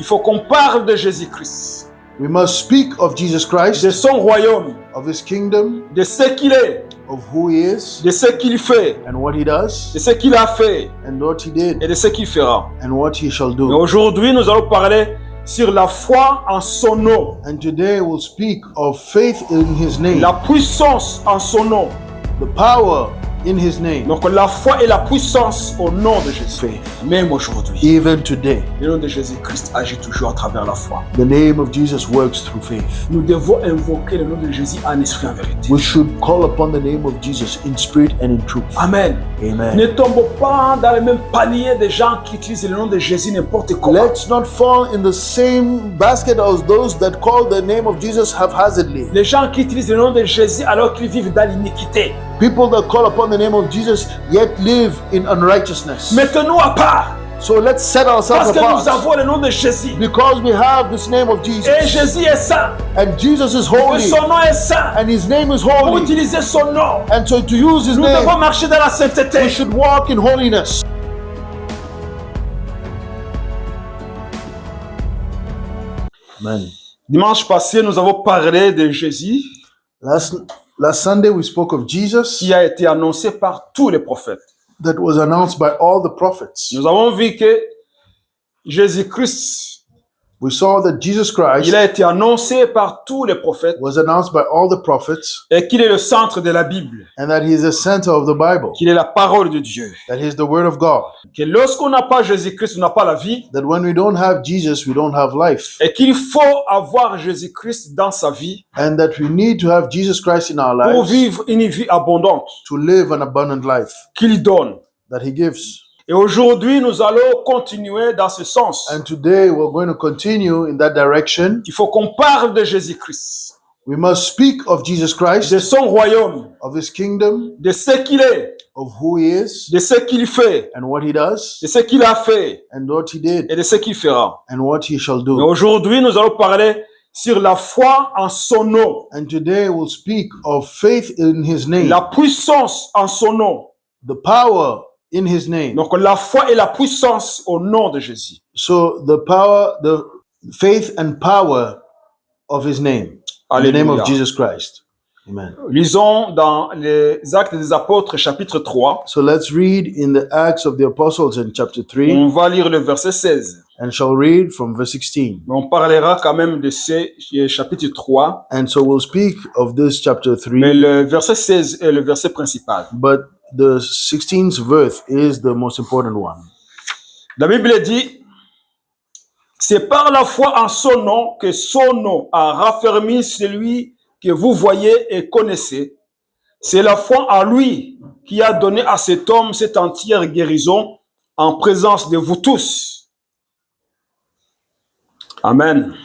Il faut qu'on parle de Jésus-Christ, We must speak of Jesus Christ, de son royaume, of his kingdom, de ce qu'il est, of who he is, de ce qu'il fait, and what he does, de ce qu'il a fait and what he did, et de ce qu'il fera. and what he shall Mais do. aujourd'hui, nous allons parler sur la foi en son nom, And today we'll speak of faith in his name, la puissance en son nom. the power in his name. Donc la foi et la puissance au nom de Jésus. Faith. Même aujourd'hui, Even today, le nom de Jésus-Christ agit toujours à travers la foi. the name of Jesus works through faith. Nous devons invoquer le nom de Jésus en esprit et en vérité. We should call upon the name of Jesus in spirit and in truth. Amen. Amen. Ne tombons pas dans le même panier des gens qui utilisent le nom de Jésus n'importe comment. Let's not fall in the same basket as those that call the name of Jesus haphazardly. Les gens qui utilisent le nom de Jésus alors qu'ils vivent dans l'iniquité. People that call upon the name of Jesus yet live in unrighteousness. Mettons-nous à part So let's set ourselves parce que nous apart avons le nom de Jésus. because we have this name of Et Jesus. Jésus est saint. And Jesus is Et holy. son nom est saint. And his name is Pour holy. utiliser son nom, And so to use his nous name, devons marcher dans la we sainteté. should walk in holiness. Amen. Dimanche passé, nous avons parlé de Jésus Last Sunday we spoke of Jesus qui a été annoncé par tous les prophètes. that was announced by all the prophets. Nous avons vu que Jésus-Christ, We saw that Jesus Christ il a été annoncé par tous les prophètes was announced by all the prophets et qu'il est le centre de la Bible, and that he is the center of the Bible, qu'il est la parole de Dieu. that he is the word of God, Que lorsqu'on n'a pas Jésus-Christ, on n'a pas la vie that when we don't have Jesus, we don't have life, et qu'il faut avoir Jésus-Christ dans sa vie and that we need to have Jesus Christ in our pour lives vivre une vie abondante to live an abundant life qu'il donne. that he gives. Et aujourd'hui, nous allons continuer dans ce sens. And today we're going to continue in that direction. Il faut qu'on parle de Jésus-Christ, We must speak of Jesus Christ, de son royaume, of his kingdom, de ce qu'il est, of who he is, de ce qu'il fait, and what he does, de ce qu'il a fait and what he did, et de ce qu'il fera. and what he shall Mais do. aujourd'hui, nous allons parler sur la foi en son nom, And today we'll speak of faith in his name, la puissance en son nom. the power in his name. Donc la foi et la puissance au nom de Jésus. So the power, the faith and power of his name, in the name Alléluia. of Jesus Christ. Amen. Lisons dans les Actes des Apôtres, chapitre 3. So let's read in the Acts of the Apostles in chapter 3 On va lire le verset 16. and shall read from verse 16. Mais on parlera quand même de ce chapitre 3. And so we'll speak of this chapter Mais 3, le verset 16 est le verset principal. but the 16th verse is the most important one. La Bible dit, c'est par la foi en son nom que son nom a raffermi celui que vous voyez et connaissez. C'est la foi en lui qui a donné à cet homme cette entière guérison en présence de vous tous. Amen.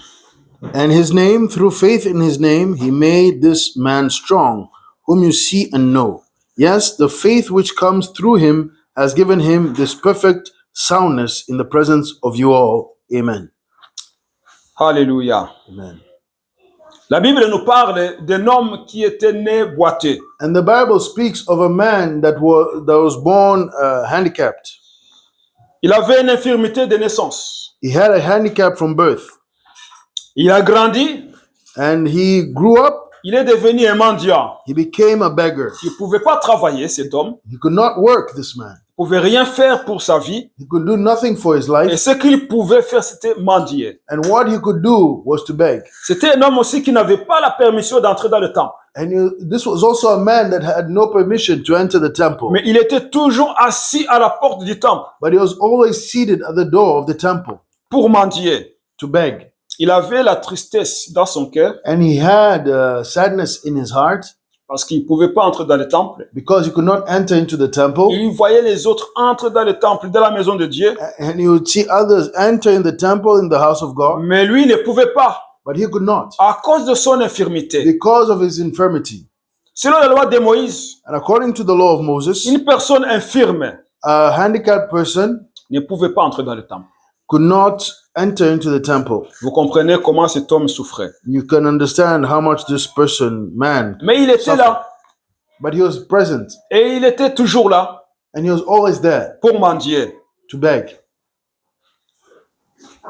And his name, through faith in his name, he made this man strong, whom you see and know. Yes, the faith which comes through him has given him this perfect soundness in the presence of you all. Amen. Alléluia. Amen. La Bible nous parle d'un homme qui était né boiteux. And the Bible speaks of a man that was born handicapped. Il avait une infirmité de naissance. He had a handicap from birth, Il a grandi, and he grew up. il est devenu un mendiant. He became a beggar. Il ne pouvait pas travailler, cet homme. He could not work, this man. Il ne pouvait rien faire pour sa vie. He could do nothing for his Et life, ce qu'il pouvait faire, c'était mendier. and what he could do was to beg. C'était un homme aussi qui n'avait pas la permission d'entrer dans le temple. And this was also a man that had no permission to enter the temple, Mais il était toujours assis à la porte du temple but he was always seated at the door of the temple pour mendier. to beg. Il avait la tristesse dans son cœur And he had sadness in his heart parce qu'il ne pouvait pas entrer dans le temple. because he could not enter into the temple, Il voyait les autres entrer dans le temple, dans la maison de Dieu. and he would see others enter in the temple in the house of God, Mais lui ne pouvait pas but he could not à cause de son infirmité. because of his infirmity. Selon la loi de Moïse, And according to the law of Moses, une personne infirme a handicapped person ne pouvait pas entrer dans le temple. could not enter into the temple. Vous comprenez comment cet homme souffrait. You can understand how much this man, Mais il était là but he was present, et il était toujours là and he was always there pour mendier. to beg.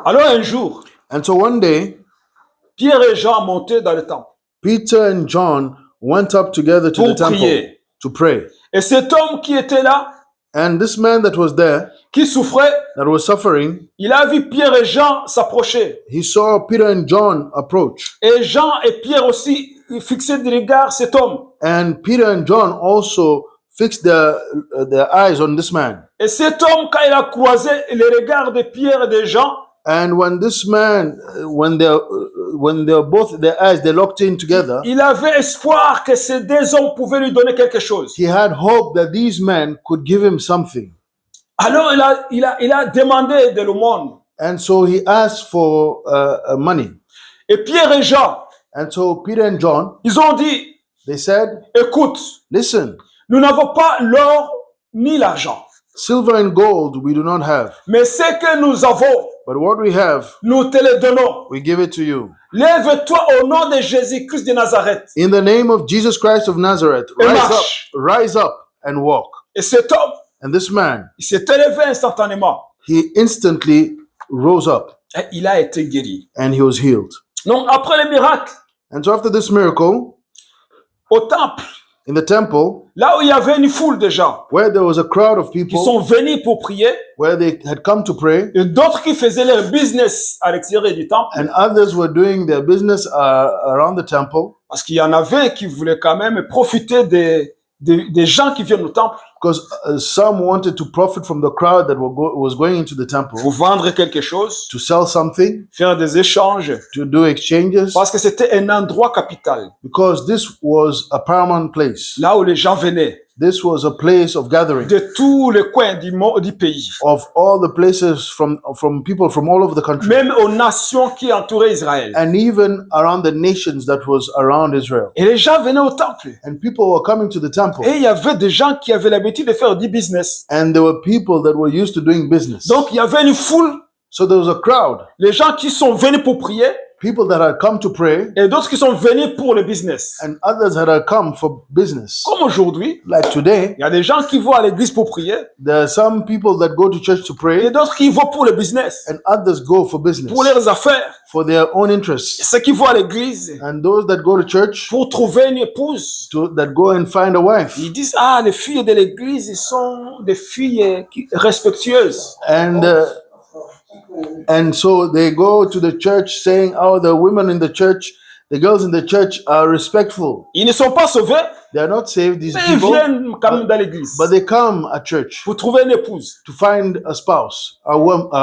Alors un jour, And so one day, Pierre et Jean montaient dans le temple Peter and John went up together to pour the temple prier. to pray. Et cet homme qui était là, And this man that was there, qui souffrait, that was suffering, il a vu Pierre et Jean s'approcher. he saw Peter and John approach. Et Jean et Pierre aussi ils fixaient des regards cet homme. And Peter and John also fixed their eyes on this man. Et cet homme, quand il a croisé les regards de Pierre et de Jean, And when this man, when they're both their eyes, they locked in together, il avait espoir que ces deux hommes pouvaient lui donner quelque chose. he had hope that these men could give him something. Alors il a demandé de l'aumône. And so he asked for money. Et Pierre et Jean, And so Peter and John, ils ont dit, they said, écoute, listen, nous n'avons pas l'or ni l'argent, silver and gold we do not have, mais ce que nous avons, but what we have, nous te le donnons. we give it to you. Lève-toi au nom de Jésus-Christ de Nazareth. In the name of Jesus Christ of Nazareth, Et rise marche. up and walk. Et cet homme, And this man, il s'est élevé instantanément. he instantly rose up Et il a été guéri. and he was healed. Donc après le miracle, And so after this miracle, au temple, in the temple, là où il y avait une foule de gens where there was a crowd of qui people, sont venus pour prier, where they had come to pray, et d'autres qui faisaient leur business à l'extérieur du temple, and others were doing their business around the temple, parce qu'il y en avait qui voulaient quand même profiter des gens qui viennent au temple because some wanted to profit from the crowd that was going into the temple pour vendre quelque chose, to sell something, faire des échanges, to do exchanges, parce que c'était un endroit capital, because this was a paramount place. là où les gens venaient This was a place of gathering de tous les coins du pays, of all the places from people from all over the country, même aux nations qui entouraient Israël. and even around the nations that was around Israel. Et les gens venaient au temple. And people were coming to the temple, Et il y avait des gens qui avaient l'habitude de faire du business. and there were people that were used to doing business. Donc il y avait une foule, So there was a crowd, les gens qui sont venus pour prier people that had come to pray, et d'autres qui sont venus pour le business. and others that had come for business. Comme aujourd'hui, Like today, il y a des gens qui vont à l'église pour prier there are some people that go to church to et pray, d'autres qui vont pour le business, and others go for business, pour leurs affaires. for their own interests. Ceux qui vont à l'église And those that go to church, pour trouver une épouse, that go and find a wife. ils disent, ah, les filles de l'église, ils sont des filles respectueuses. And so they go to the church saying, oh, the women in the church, the girls in the church are respectful. Ils ne sont pas sauvés, They are not saved, these mais ils people, viennent quand même dans l'église but they come at church pour trouver une épouse. to find a spouse, a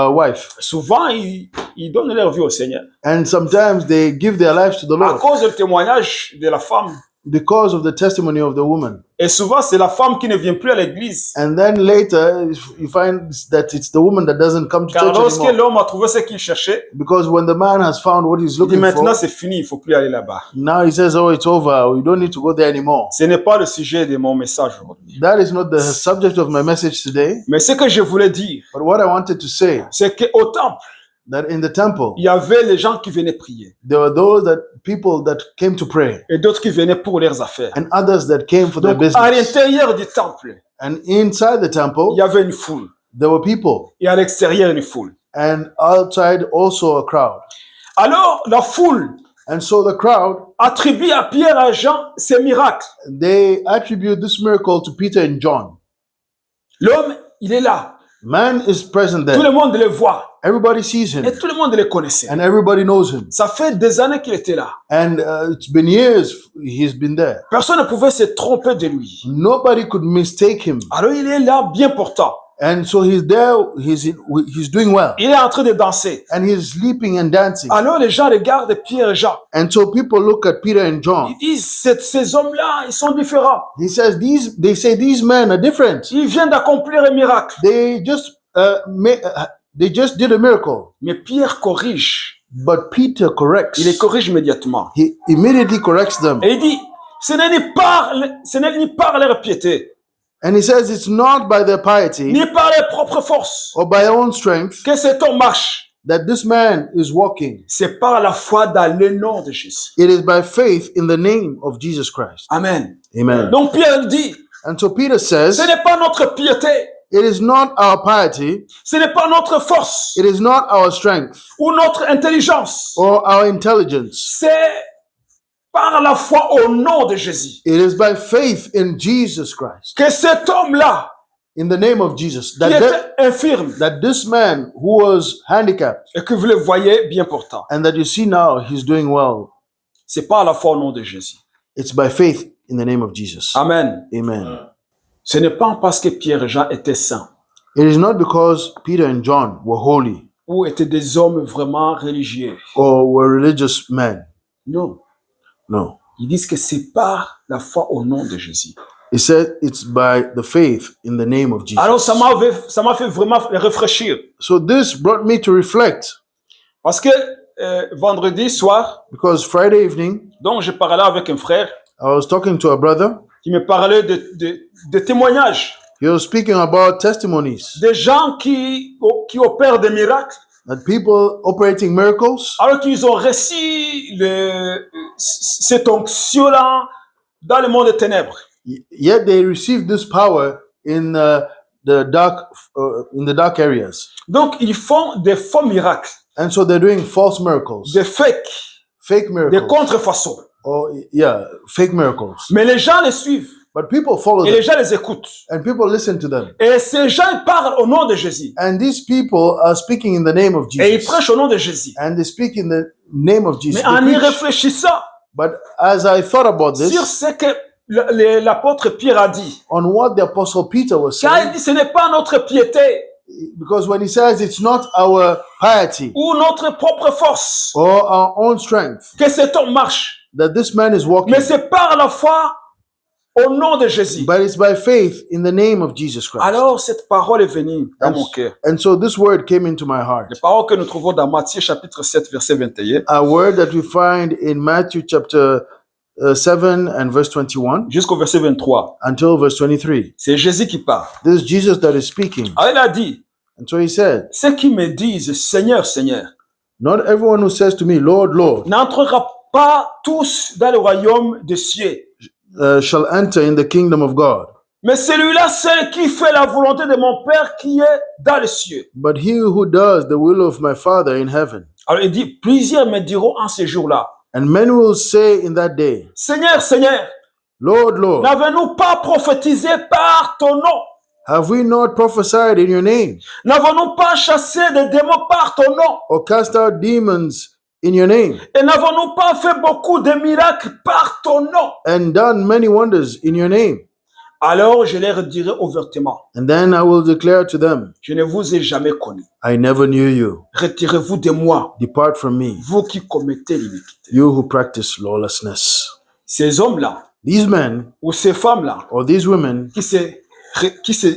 wife. Souvent, ils donnent leur vie au Seigneur. And sometimes they give their lives to the À Lord cause du témoignage de la femme. because of the testimony of the woman. Et souvent, c'est la femme qui ne vient plus à l'église. And then later, you find that it's the woman that doesn't come to Car church lorsque anymore. l'homme a trouvé ce qu'il cherchait, Because when the man has found what he's il dit looking maintenant for, c'est fini, il ne faut plus aller là-bas. now he says, oh, it's over. We don't need to go there anymore. Ce n'est pas le sujet de mon message aujourd'hui. That is not the subject of my message today. Mais ce que je voulais dire, But what I wanted to say, c'est qu'au temple, that in the temple, il y avait les gens qui venaient prier there were people that came to pray, et d'autres qui venaient pour leurs affaires. and others that came for their Donc, à business. l'intérieur du temple, And inside the il temple, y avait une foule. there were people, Et à l'extérieur, une foule. and outside also a crowd. Alors, la foule And so the crowd, attribue à Pierre et à Jean ces miracles. they attribute this miracle to Peter and John. L'homme, il est là. Man is present Tout le there. monde le voit. Everybody sees him, Et tout le monde le connaissait. and everybody knows him. Ça fait des années qu'il était là. And it's been years he's been there. Personne ne pouvait se tromper de lui. Nobody could mistake him. Alors il est là, bien portant. And so he's there, he's doing well. Il est en train de danser. And he's leaping and dancing. Alors les gens regardent Pierre et Jean. And so people look at Peter and John. Ils disent, ces hommes-là, ils sont différents. He says they say these men are different. Ils viennent d'accomplir un miracle. They just did a miracle. Mais Pierre corrige. But Peter corrects. Il les corrige immédiatement. He immediately corrects them. Et il dit, ce n'est ni par leur piété, And he says it's not by their piety ni par leur propre force or by their own strength que cet homme marche. that this man is walking. C'est par la foi dans le nom de Jésus. It is by faith in the name of Jesus Christ. Amen. Amen. Donc Pierre dit, And so Peter says, ce n'est pas notre piété, It is not our piety, ce n'est pas notre force it is not our strength ou notre intelligence. or our intelligence. C'est par la foi au nom de Jésus It is by faith in Jesus Christ, que cet homme-là, in the name of Jesus, qui that, était infirme that this man who was handicapped et que vous le voyez bien portant, and that you see now he's doing well, c'est par la foi au nom de Jésus. it's by faith in the name of Jesus. Amen. Amen. Ce n'est pas parce que Pierre et Jean étaient saints It is not because Peter and John were holy ou étaient des hommes vraiment religieux. or were religious men. Non. No. Ils disent que c'est par la foi au nom de Jésus. It said it's by the faith in the name of Jesus. Alors ça m'a fait vraiment réfléchir. So this brought me to reflect, Parce que vendredi soir, because Friday evening donc je parlais avec un frère I was talking to a brother. qui me parlait de témoignages, He was speaking about testimonies des gens qui opèrent des miracles, that people operating miracles, alors qu'ils ont reçu cette onction-là dans le monde des ténèbres. yet they received this power in the dark areas, Donc ils font des faux miracles, and so they're doing false miracles, des fakes, fake des miracles, contrefaçons. or fake miracles. Mais les gens les suivent But people follow et them, les gens les écoutent. and people listen to them, Et ces gens ils parlent au nom de Jésus. and these people are speaking in the name of Et ils Jesus, prêchent au nom de Jésus. and they speak in the name of Jesus. Mais They en y preach. réfléchissant But as I thought about sur this, ce que l'apôtre Pierre a dit, on what the apostle Peter was car il saying, dit ce n'est pas notre piété because when he says it's not our piety ou notre propre force or our own strength que cet homme marche, that this man is walking, mais c'est par la foi au nom de Jésus. but it's by faith in the name of Jesus Christ. Alors cette parole est venue dans mon cœur. And so this word came into my heart. Les paroles que nous trouvons dans Matthieu chapitre 7 verset 21 A word that we find in Matthew chapter 7 and verse 21 jusqu'au verset 23. until verse 23. C'est Jésus qui parle. This is Jesus that is speaking. Alors il a dit, And so he said, ceux qui me disent Seigneur, Seigneur, not everyone who says to me, Lord, Lord, n'entrera pas tous dans le royaume des cieux, shall enter in the kingdom of God, mais celui-là seul qui fait la volonté de mon Père qui est dans les cieux. but he who does the will of my Father in heaven. Alors il dit, plusieurs me diront en ce jour-là, And many will say in that day, Seigneur, Seigneur, Lord, Lord, n'avons-nous pas prophétisé par ton nom? have we not prophesied in your name, N'avons-nous pas chassé des démons par ton nom? or cast out demons in your name, Et n'avons-nous pas fait beaucoup de miracles par ton nom? and done many wonders in your name? Alors je leur dirai ouvertement, And then I will declare to them, je ne vous ai jamais connu. I never knew you. Retirez-vous de moi, Depart from me, vous qui commettez l'iniquité. you who practice lawlessness. Ces hommes-là, These men ou ces femmes-là, or these women qui se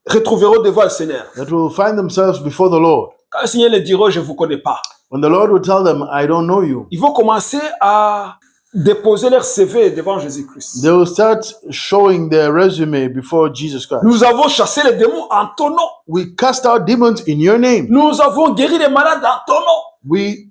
retrouveront devant le Seigneur. that will find themselves before the Lord, Quand le Seigneur leur dira, je ne vous connais pas, when the Lord will tell them, I don't know you, ils vont commencer à déposer leur CV devant Jésus-Christ. they will start showing their resume before Jesus Christ. Nous avons chassé les démons en ton nom. We cast out demons in your name. Nous avons guéri les malades en ton nom. We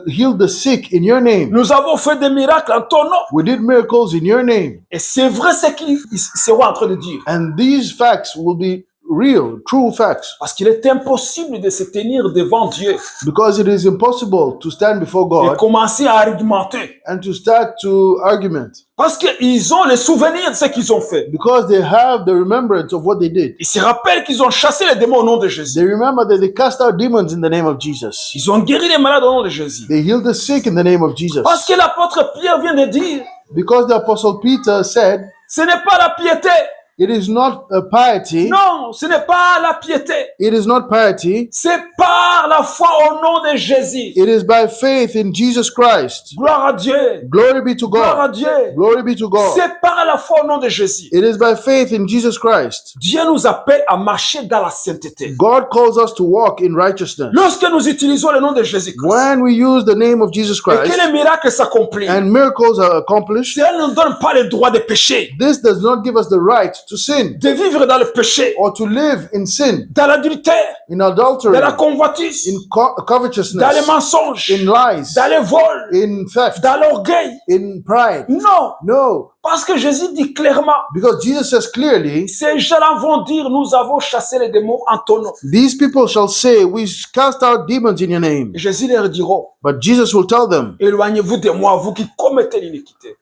healed the sick in your name. Nous avons fait des miracles en ton nom. We did miracles in your name. Et c'est vrai ce qu'ils seront en train de dire. And these facts will be real, true facts. Parce qu'il est impossible de se tenir devant Dieu Because it is impossible to stand before et God commencer à argumenter. and to start to argument. Parce qu'ils ont le souvenir de ce qu'ils ont fait. Because they have the remembrance of what they did. Ils se rappellent qu'ils ont chassé les démons au nom de Jésus. They remember that they cast out demons in the name of Jesus. Ils ont guéri les malades au nom de Jésus. They healed the sick in the name of Jesus. Parce que l'apôtre Pierre vient de dire, Because the apostle Peter said, ce n'est pas la piété. it is not a piety. Non, ce n'est pas la piété. It is not piety. C'est par la foi au nom de Jésus. It is by faith in Jesus Christ. Gloire à Dieu. Glory be to Gloire à God. Dieu. Glory be to God. C'est par la foi au nom de Jésus. It is by faith in Jesus Christ. Dieu nous appelle à marcher dans la sainteté. God calls us to walk in righteousness. Lorsque nous utilisons le nom de Jésus-Christ When we use the name of Jesus et que Christ les miracles s'accomplissent, and miracles are accomplished, cela ne nous donne pas le droit de pécher. this does not give us the right to sin de vivre dans le péché, or to live in sin, dans l'adultère, in dans adultery, la convoitise, in dans les covetousness, mensonges, in lies, dans les vols, in theft, dans l'orgueil. in pride. Non, No, parce que Jésus dit clairement, because Jesus says clearly, ces gens-là vont dire, nous avons chassé les démons en ton nom. these people shall say, we cast out demons in your name. Et Jésus leur dira, But Jesus will tell them, éloignez-vous de moi, vous qui commettez l'iniquité.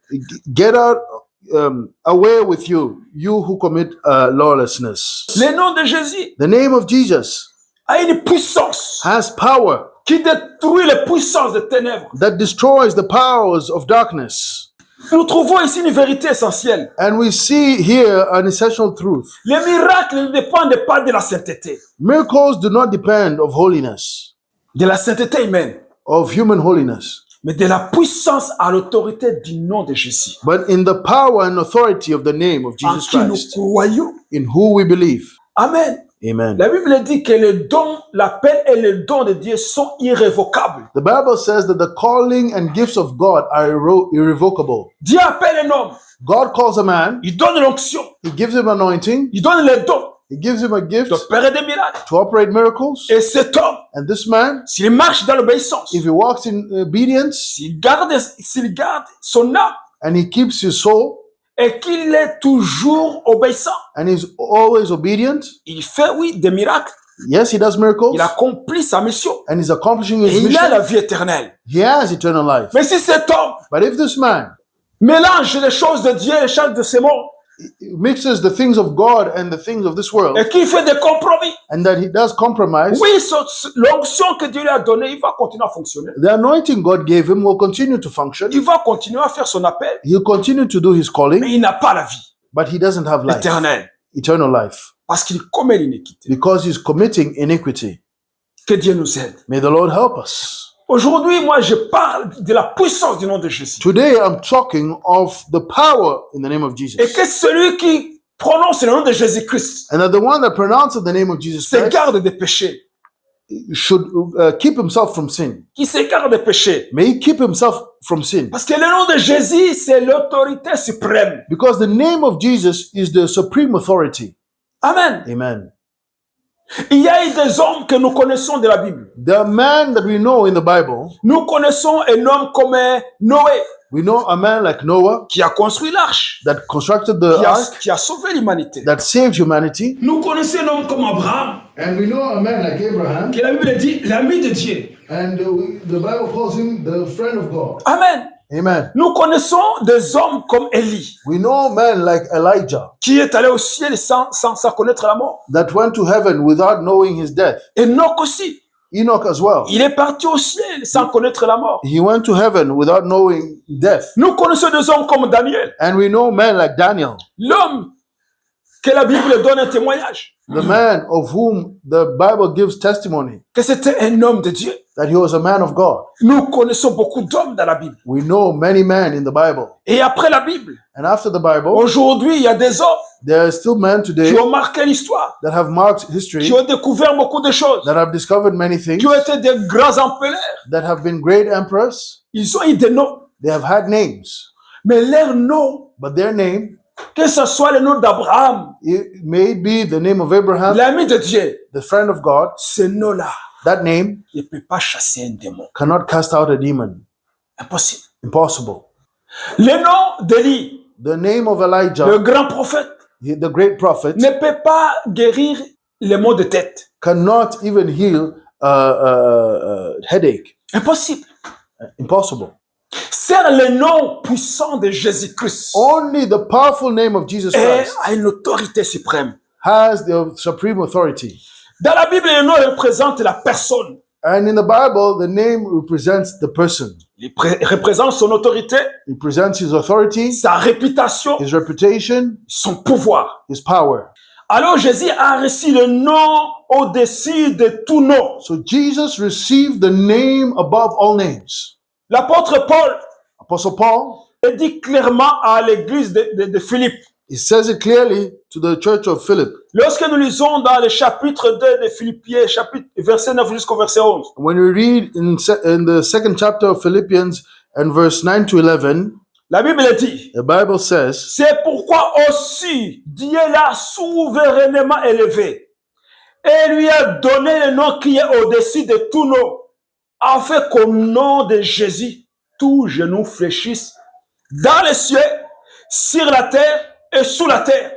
get out, away with you, you who commit lawlessness. Le nom de Jésus The name of Jesus a une puissance has power qui détruit les puissances des ténèbres. that destroys the powers of darkness. Nous trouvons ici une vérité essentielle. And we see here an essential truth. Les miracles ne dépendent pas de la sainteté, Miracles do not depend of holiness, de la sainteté humaine, of human holiness, mais de la puissance à l'autorité du nom de Jésus. but in the power and authority of the name of En Jesus qui nous Christ, croyons. in who we believe. Amen. Amen. La Bible dit que les dons, l'appel et les dons de Dieu sont irrévocables. The Bible says that the calling and gifts of God are irrevocable. Dieu appelle un homme, God calls a man, il donne l'onction, he gives him anointing, il donne les dons he gives him a gift d'opérer des miracles. to operate miracles. Et cet homme, And this man, s'il marche dans l'obéissance, if he walks in obedience s'il garde son âme and he keeps his soul et qu'il est toujours obéissant, and he's always obedient, il fait, oui, des miracles. yes, he does miracles Il accomplit sa mission. and he's accomplishing Et his il a la mission. vie éternelle. He has eternal life. Mais si cet homme But if this man mélange les choses de Dieu et les choses de ce monde, mixes the things of God and the things of this world, et qu'il fait des compromis, and that he does compromise, oui, l'onction que Dieu lui a donnée, il va continuer à fonctionner. the anointing God gave him will continue to function. Il va continuer à faire son appel, He'll continue to do his mais calling, il n'a pas la vie but he doesn't have life, éternelle eternal life, parce qu'il commet l'iniquité. because he's committing iniquity. Que Dieu nous aide. May the Lord help us. Aujourd'hui, moi, je parle de la puissance du nom de Jésus. Today I'm talking of the power in the name of Jesus. Et que celui qui prononce le nom de Jésus-Christ And that the one that pronounces the name of Jesus Christ s'écarte des péchés. should keep himself from sin. Qui s'écarte des péchés. May he keep himself from sin. Parce que le nom de Jésus, c'est l'autorité suprême. Because the name of Jesus is the supreme authority. Amen. Amen. Il y a eu des hommes que nous connaissons de la Bible. The man that we know in the Bible, Nous connaissons un homme comme Noé, we know a man like Noah qui a construit l'arche, that constructed the ark, qui a sauvé l'humanité. that saved humanity. Nous connaissons un homme comme Abraham, And we know a man like Abraham, que la Bible dit l'ami de Dieu. and the Bible calls him the friend of God. Amen. Amen. Nous connaissons des hommes comme Élie, We know a man like Elijah qui est allé au ciel sans connaître la mort. that went to heaven without knowing his death. Enoch aussi, Enoch as well. il est parti au ciel sans connaître la mort. He went to heaven without knowing death. Nous connaissons des hommes comme Daniel, And we know men like Daniel, l'homme que la Bible donne un témoignage, the man of whom the Bible gives testimony que c'était un homme de Dieu. that he was a man of God. Nous connaissons beaucoup d'hommes dans la Bible. We know many men in the Bible. Et après la Bible, And after the Bible, aujourd'hui, il y a des hommes there are still men qui today ont marqué l'histoire, that have marked history, qui ont découvert beaucoup de choses, that have discovered many things, qui ont été des grands empereurs. that have been great emperors. Ils ont eu des noms, They have had names, mais leur nom, but their name, que ce soit le nom d'Abraham, it may be the name of Abraham, l'ami de Dieu, the friend of God. ce nom-là That name ne peut pas chasser un démon. cannot cast out a demon. Impossible. Impossible. Le nom d'Élie, The name of le Elijah, grand prophète, the great prophet, ne peut pas guérir les maux de tête. cannot even heal headache. Impossible. Impossible. C'est le nom puissant de Jésus-Christ Only the powerful name of Jesus et Christ a une autorité suprême. has the supreme authority. Dans la Bible, le nom représente la personne. And in the Bible, the name represents the person. Il représente son autorité, It presents his authority, sa réputation, his reputation, son pouvoir. his power. Alors Jésus a reçu le nom au-dessus de tout nom. So Jesus received the name above all names. L'apôtre Paul Apostle Paul, le dit clairement à l'église de Philippe. he says it clearly to the church of Philip. Lorsque nous lisons dans le chapitre 2 de Philippiens, chapitre verset 9 jusqu'au verset 11, When we read in the second chapter of Philippians and verse 9 to 11, La Bible dit, The Bible says, c'est pourquoi aussi Dieu l'a souverainement élevé et lui a donné le nom qui est au-dessus de tous nos, afin qu'au nom de Jésus, tout genou fléchisse dans les cieux, sur la terre et sous la terre,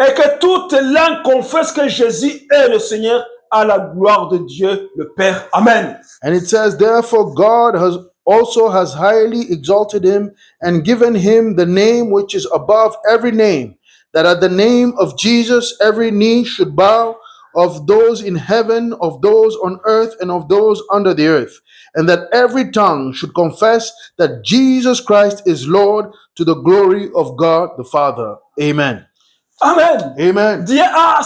et que toute langue confesse que Jésus est le Seigneur, à la gloire de Dieu le Père. Amen. and it says, therefore God has highly exalted him and given him the name which is above every name, that at the name of Jesus every knee should bow, of those in heaven, of those on earth, and of those under the earth, and that every tongue should confess that Jesus Christ is Lord, to the glory of God the Father. Amen. Amen. Amen. Dieu a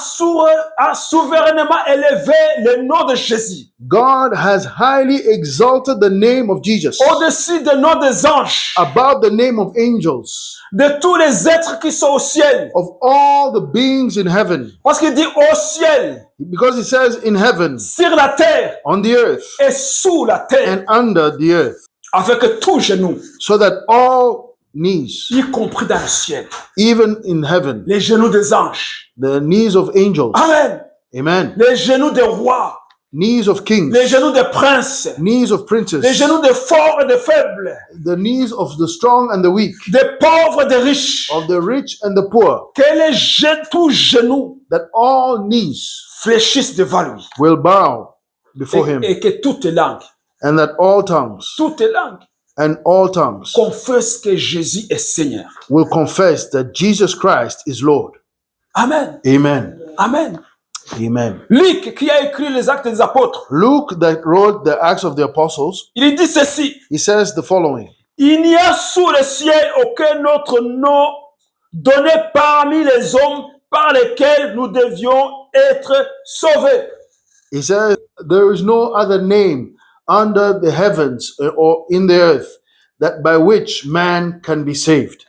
souverainement élevé le nom de Jésus God has highly exalted the name of Jesus au-dessus du nom des anges, above the name of angels, de tous les êtres qui sont au ciel. of all the beings in heaven. Parce qu'il dit au ciel, Because it says in heaven, sur la terre on the earth, et sous la terre, and under the earth, afin que tout genou, so that all knees, y compris dans le ciel, even in heaven, les genoux des anges, the knees of angels, amen, amen, les genoux des rois, knees of kings, les genoux des princes, knees of les princes, genoux des forts et des faibles, the knees of the strong and the weak, des pauvres et des riches, of the rich and the poor, que tout genou that all knees fléchissent devant lui, will bow before him, et que toute langue and that all tongues confesse que Jésus est Seigneur. will confess that Jesus Christ is Lord. Amen. Amen. Amen. Amen. Luc, qui a écrit les Actes des Apôtres, Luke, that wrote the Acts of the Apostles, il dit ceci: he says the following. il n'y a sous le ciel aucun autre nom donné parmi les hommes par lesquels nous devions être sauvés. He says, there is no other name under the heavens or in the earth that by which man can be saved.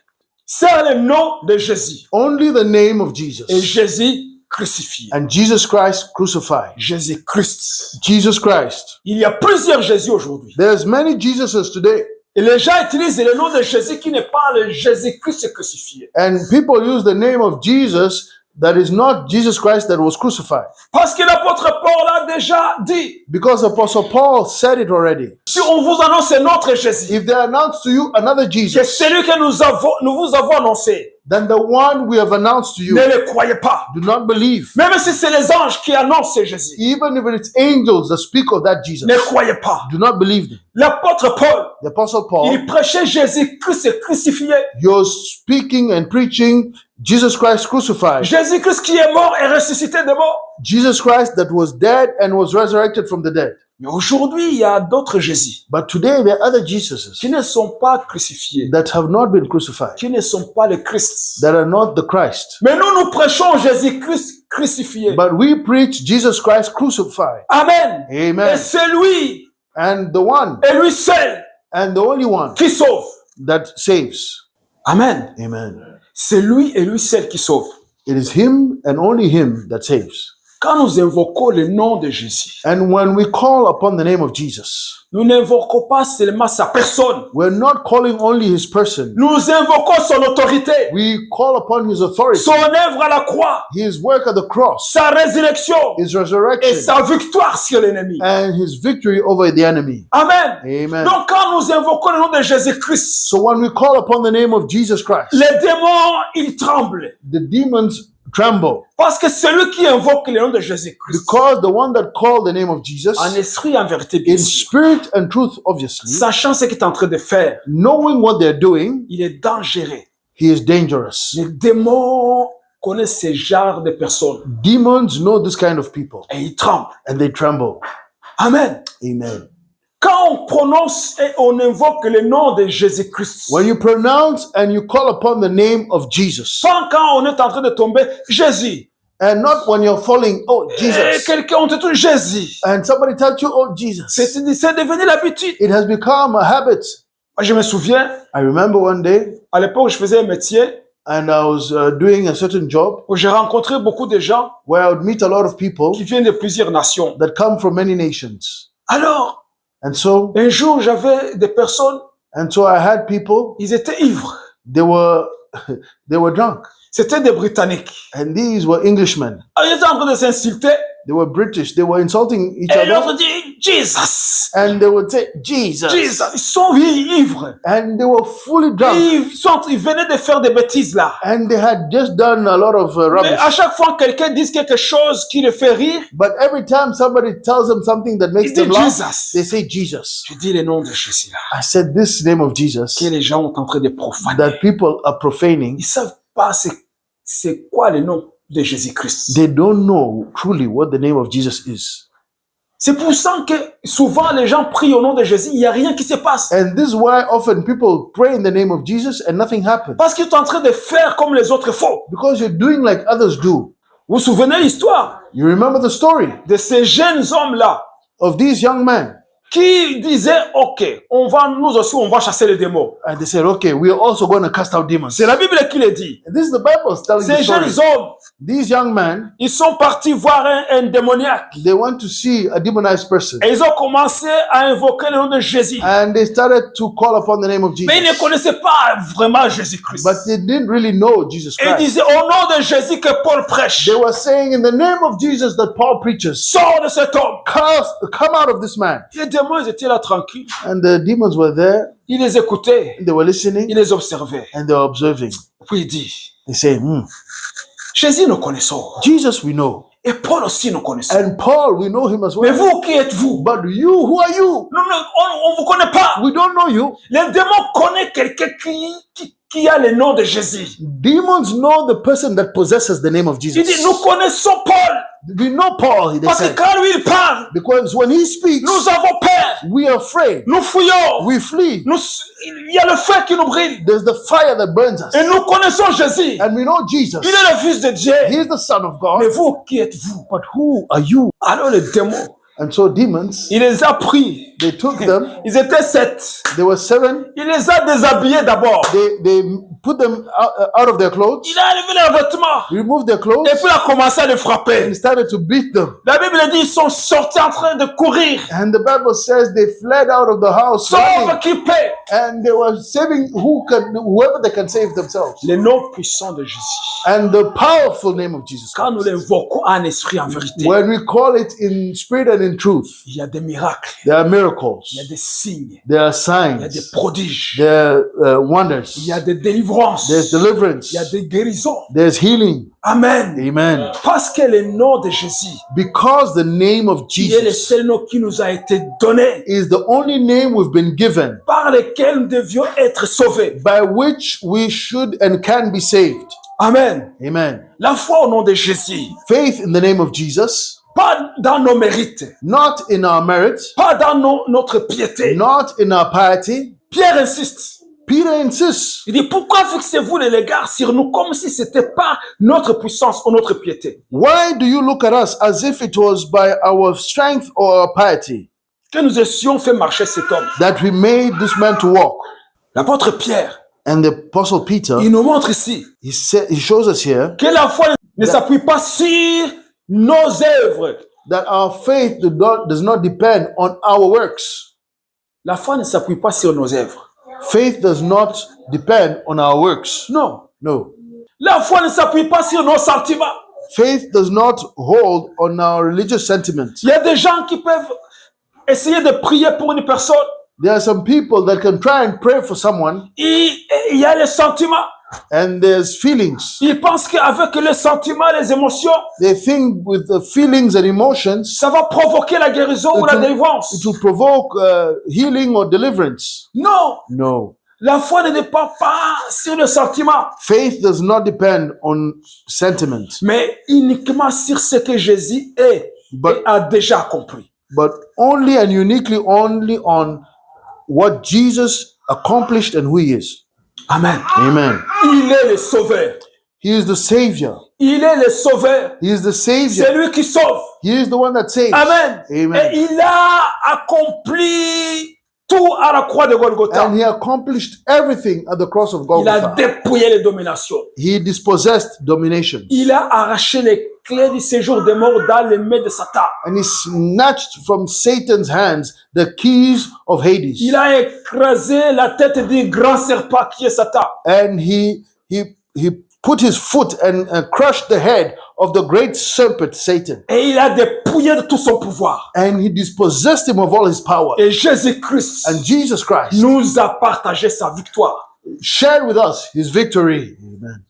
C'est le nom de Jésus. Only the name of Et Jesus. Jésus crucifié. And Jesus Christ crucified. Jésus Christ. Jesus Christ. Il y a plusieurs Jésus aujourd'hui. There's many Jesuses today. Et les gens utilisent le nom de Jésus qui n'est pas le Jésus-Christ crucifié. And people use the name of Jesus that is not Jesus Christ that was crucified. Parce que l'apôtre Paul l'a déjà dit. Because Apostle Paul said it already. Si on vous annonce un autre Jésus, If they announce to you another que Jesus celui que nous vous avons annoncé, than the one we have announced to you, ne le croyez pas. do not believe. Même si c'est les anges qui annoncent ce Jésus, Even if it's angels that speak of that Jesus, ne croyez pas. do not believe them. L'apôtre Paul, The Apostle Paul, il prêchait Jésus-Christ crucifié. you're speaking and preaching Jesus Christ crucified. Jésus-Christ qui est mort et ressuscité de mort. Jesus Christ that was dead and was resurrected from the dead. Mais aujourd'hui, il y a d'autres Jésus But today there are other Jesuses qui ne sont pas crucifiés, that have not been crucified, qui ne sont pas le Christ. that are not the Christ. Mais nous prêchons Jésus-Christ crucifié. But we preach Jesus Christ crucified. Amen. Et Amen. c'est lui, And the one et lui seul, and the only one qui sauve. that saves. Amen. Amen. C'est lui et lui seul qui sauve. It is him and only him that saves. Quand nous invoquons le nom de Jésus, And when we call upon the name of Jesus, nous n'invoquons pas seulement sa personne. we're not calling only his person. Nous invoquons son autorité, We call upon his authority, son œuvre à la croix, his work at the cross, sa résurrection his et resurrection, sa victoire sur l'ennemi. and his victory over the enemy. Amen. Amen. Donc quand nous invoquons le nom de Jésus-Christ, So when we call upon the name of Jesus Christ, les démons, ils tremblent. the demons tremble. Parce que celui qui invoque le nom de Jésus-Christ, Because the one that called the name of Jesus, en esprit et en vérité, bien in sûr, spirit and truth, obviously, sachant ce qu'il est en train de faire, knowing what they're doing, il est dangereux. he is dangerous. Les démons connaissent ce genre de personnes Demons know this kind of people, et ils tremblent. and they tremble. Amen. Amen. Quand on prononce et on invoque le nom de Jésus-Christ, When you pronounce and you call upon the name of Jesus, pas quand on est en train de tomber, Jésus. and not when you're falling, oh Et Jesus, quelqu'un, on te dit Jésus. and somebody tells you, oh Jesus, C'est devenu l'habitude. it has become a habit. Moi, je me souviens, I remember one day, à l'époque, je faisais un métier and I was doing a certain job où j'ai rencontré beaucoup de gens where I would meet a lot of people qui viennent de plusieurs nations. that come from many nations. Alors, And so, un jour, j'avais des personnes And so I had people, ils étaient ivres. they were drunk. C'était des Britanniques. And these were Englishmen. Alors, ils étaient en train de s'insulter. They were British. They were insulting each Et l'autre other. dit Jesus. And they would say, Jesus. Jesus. Ils sont ivres. And they were fully drunk. Ils venaient de faire des bêtises là. And they had just done a lot of Mais rubbish. à chaque fois que quelqu'un dit quelque chose qui le fait rire, But every time somebody tells them something that makes il dit them laugh, Jesus. they say Jesus. Je dis le nom de Jésus là. I said this name of Jesus Que les gens sont en train de profaner. that people are profaning. Ils savent pas c'est quoi le nom de Jésus-Christ. They don't know truly what the name of Jesus is. C'est pour ça que souvent les gens prient au nom de Jésus, il n'y a rien qui se passe. And this is why often people pray in the name of Jesus and nothing happens. Parce qu'ils sont en train de faire comme les autres font. Because you're doing like others do. Vous vous souvenez de l'histoire You remember the story de ces jeunes hommes-là of these young men. qui disaient, OK, nous aussi, on va chasser les démons. And they said, okay, we are also going to cast out demons. C'est la Bible qui le dit. And this is the Bible telling the Ces jeunes story. hommes, These young men, ils sont partis voir un démoniaque. they went to see a demonized person. Et ils ont commencé à invoquer le nom de Jésus. And they started to call upon the name of Mais ils ne Jesus. connaissaient pas vraiment Jésus-Christ. But they didn't really know Jesus Et ils Christ. disaient, au nom de Jésus que Paul prêche, They were saying, in the name of Jesus that Paul preaches, sors de cet homme. come out of this man. Les démons, ils étaient là tranquilles. And the demons were there, Ils les écoutaient. they were listening, Ils les observaient. and they were observing. Puis il dit, They say, Jésus nous connaissons. Jesus we know. Et Paul aussi nous connaissons. And Paul, we know him as Mais well. vous, qui êtes-vous? But you, who are you? On ne vous connaît pas. We don't know you. Les démons connaissent quelqu'un qui a le nom de Jésus. Demons know the person that possesses the name of Il dit, Jesus. nous connaissons Paul. We know Paul, they Parce que said. quand lui il parle, Because when he speaks, nous avons peur. we are afraid. Nous fouillons. We flee. Il y a le feu qui nous brille. There's the fire that burns us. Et nous connaissons Jésus. And we know Jesus. Il est le Fils de Dieu. He is the Son of Mais God. vous, qui êtes-vous? But who are you? Alors les démons, And so demons, il les a pris. they took them. Ils étaient 7. There were 7. Il les a déshabillés d'abord. They put them out of their clothes, Il a enlevé leurs vêtements. removed their clothes, Et puis il a commencé à les frapper. and started to beat them. La Bible dit ils sont sortis en train de courir. And the Bible says they fled out of the house, Sauf running, qui paie. and they were saving whoever they can save themselves. Le nom puissant de Jésus. And the powerful name of Jesus Quand nous Christ. l'invoquons en esprit, en vérité, When we call it in spirit and in truth, il y a des miracles, there are miracles, il y a des signes, there are il y a des signs, prodiges, there are wonders, il y a des délivrances, there's deliverance, il y a des guérisons. there's healing. Amen. Amen. Parce que le nom de Jésus, Because the name of qui est le Jesus seul nom qui nous a été donné, is the only name we've been given par lequel nous devions être sauvés. by which we should and can be saved. Amen. Amen. La foi au nom de Jésus, Faith in the name of Jesus, pas dans nos mérites, not in our merit, pas dans notre piété. not in our piety. Pierre insiste. Peter insists, Il dit, pourquoi fixez-vous les regards sur nous comme si c'était pas notre puissance ou notre piété? why do you look at us as if it was by our strength or our piety Que nous ayons fait marcher cet homme. that we made this man to walk? L'apôtre Pierre, And the apostle Peter, il nous montre ici he shows us here que la foi ne s'appuie pas sur nos œuvres. that our faith does not depend on our works. La foi ne s'appuie pas sur nos œuvres. Faith does not depend on our works. Non. No. La foi ne s'appuie pas sur nos sentiments. Faith does not hold on our religious sentiments. Il y a des gens qui peuvent essayer de prier pour une personne. There are some people that can try and pray for someone, Il y a les sentiments. and there's feelings. Ils pensent qu'avec les sentiments, les émotions, They think with the feelings and emotions, ça va provoquer la guérison ou la délivrance. it will provoke healing or deliverance. Non. No. La foi ne dépend pas sur le sentiment, Faith does not depend on sentiment, mais uniquement sur ce que Jésus est But- et a déjà accompli. but only and uniquely only on what Jesus accomplished and who he is. Amen. Amen. Il est le sauveur. He is the Savior. Il est le sauveur. He is the C'est Savior. lui qui sauve. He is the one that saves. Amen. Amen. Et il a accompli tout à la croix de Golgotha. And he accomplished everything at the cross of Il a Golgotha. dépouillé les dominations. He dispossessed domination. Il a arraché les clés du séjour des morts dans les mains de Satan. And he snatched from Satan's hands the keys of Hades. Il a écrasé la tête du grand serpent qui est Satan. And he put his foot and crushed the head of the great serpent Satan. Et il a dépouillé de tout son pouvoir. And he dispossessed him of all his power. Et Jésus-Christ And Jesus Christ nous a partagé sa victoire. shared with us his victory. Amen.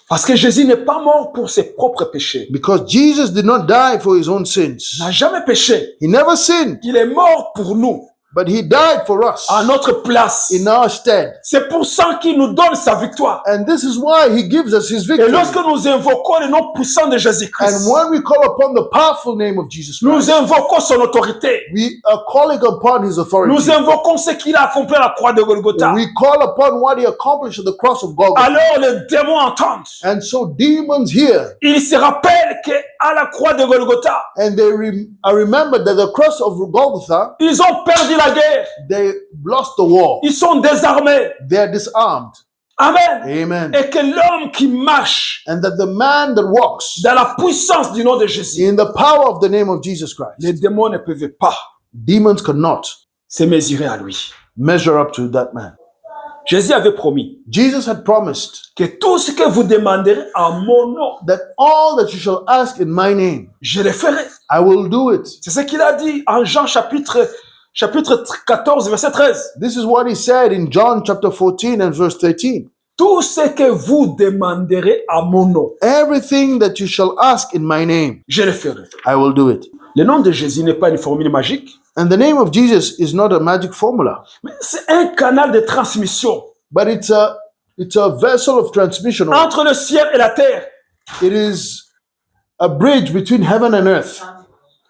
Parce que Jésus n'est pas mort pour ses propres péchés. Because Jesus did not die for his own sins. Il n'a jamais péché. He never sinned, Il est mort pour nous, but he died for us à notre place. in our stead. C'est pour ça qu'il nous donne sa victoire. And this is why he gives us his Et victory. lorsque nous invoquons le nom puissant de And Jésus-Christ, when we call upon the powerful name of Jesus nous Christ, invoquons son autorité. we are calling upon his authority. Nous invoquons ce qu'il a accompli à la croix de Golgotha. We call upon what he accomplished at the cross of Golgotha. Alors les démons entendent. And so demons hear, Ils se rappellent qu'à la croix de Golgotha, and they are remembered that the cross of Golgotha, ils ont perdu la guerre. they lost the war. Ils sont désarmés. They are disarmed. Amen. Amen. Et que l'homme qui marche And that the man that walks dans la puissance du nom de Jésus, in the power of the name of Jesus Christ, les démons ne peuvent pas demons cannot se mesurer à lui. measure up to that man. Jésus avait promis Jesus had promised que tout ce que vous demanderez en mon nom, that all that you shall ask in my name, je le ferai. I will do it. C'est ce qu'il a dit en Jean chapitre 14, verset 13. This is what he said in John chapter 14 and verse 13. Tout ce que vous demanderez à mon nom, Everything that you shall ask in my name, je le ferai. I will do it. Le nom de Jésus n'est pas une formule magique, And the name of Jesus is not a magic formula, mais c'est un canal de transmission but it's a vessel of transmission. entre le ciel et la terre. It is a bridge between heaven and earth.